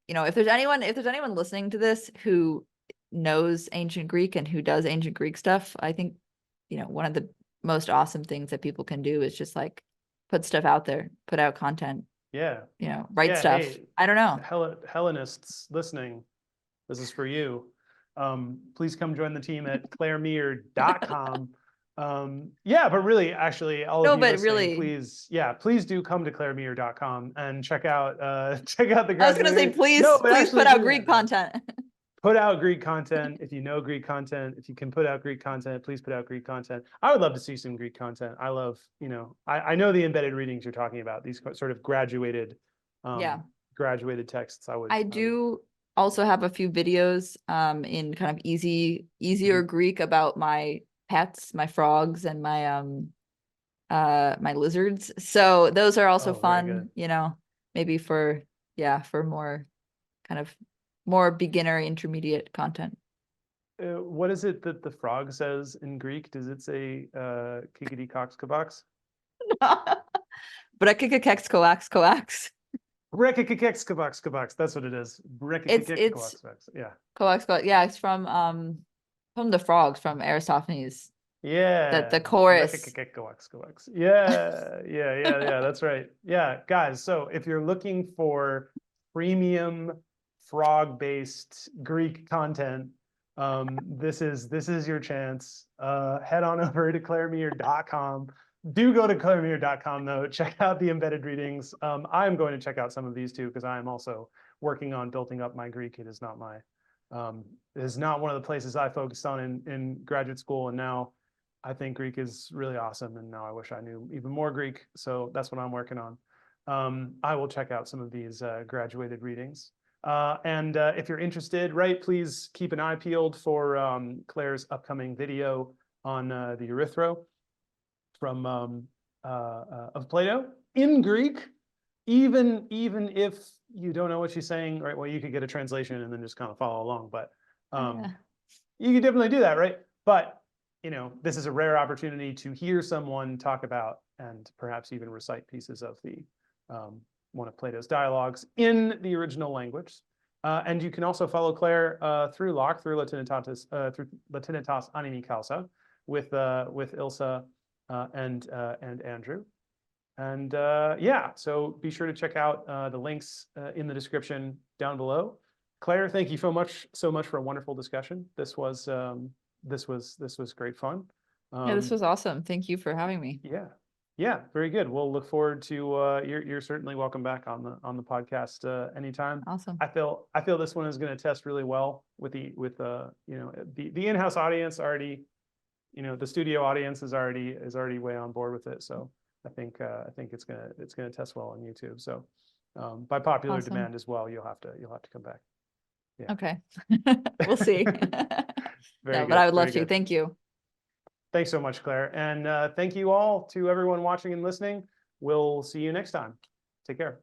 you know, if there's anyone listening to this who knows ancient Greek and who does ancient Greek stuff, I think, you know, one of the most awesome things that people can do is just like put stuff out there, put out content. You know, write stuff. Hey, I don't know. Hellenists listening, this is for you. Please come join the team at clairemieher.com. But really, actually, all of you listening, please do come to clairemieher.com and check out the graduate. I was gonna say, please put out Greek content. Put out Greek content. If you know Greek content, if you can put out Greek content, please put out Greek content. I would love to see some Greek content. I love, you know, I know the embedded readings you're talking about, these sort of graduated texts. I do also have a few videos in kind of easier Greek about my pets, my frogs, and my my lizards. So those are also fun, you know, maybe for more kind of more beginner intermediate content. What is it that the frog says in Greek? Does it say kikidi cox kabox? Brekikekex coax coax. Brekikekex kabox kabox. That's what it is. It's coax coax. Yeah, it's from the frogs from Aristophanes. Yeah. the chorus. Yeah. That's right. Yeah, guys. So if you're looking for premium frog-based Greek content, this is your chance. Head on over to clairemieher.com. Do go to clairemieher.com though. Check out the embedded readings. I'm going to check out some of these too because I am also working on building up my Greek. It is not my it is not one of the places I focused on in graduate school, and now I think Greek is really awesome, and now I wish I knew even more Greek. So that's what I'm working on. I will check out some of these graduated readings. And if you're interested, right, please keep an eye peeled for Claire's upcoming video on the Erythro from of Plato in Greek. Even if you don't know what she's saying, right? Well, you could get a translation and then just kind of follow along, but you could definitely do that, right? But this is a rare opportunity to hear someone talk about and perhaps even recite pieces of the one of Plato's dialogues in the original language. And you can also follow Claire through Locke, through Latinitas Animi Causa, with Ilsa and Andrew. And yeah, so be sure to check out the links in the description down below. Claire, thank you so much for a wonderful discussion. This was great fun. Yeah, this was awesome. Thank you for having me. Yeah, very good. We'll look forward to you're certainly welcome back on the podcast anytime. Awesome. I feel this one is going to test really well with the in-house audience already. The studio audience is already way on board with it. So I think it's gonna test well on YouTube. So by popular demand as well, you'll have to come back. Yeah. Okay. We'll see. But I would love to. Thank you. Thanks so much, Claire. And thank you all to everyone watching and listening. We'll see you next time. Take care.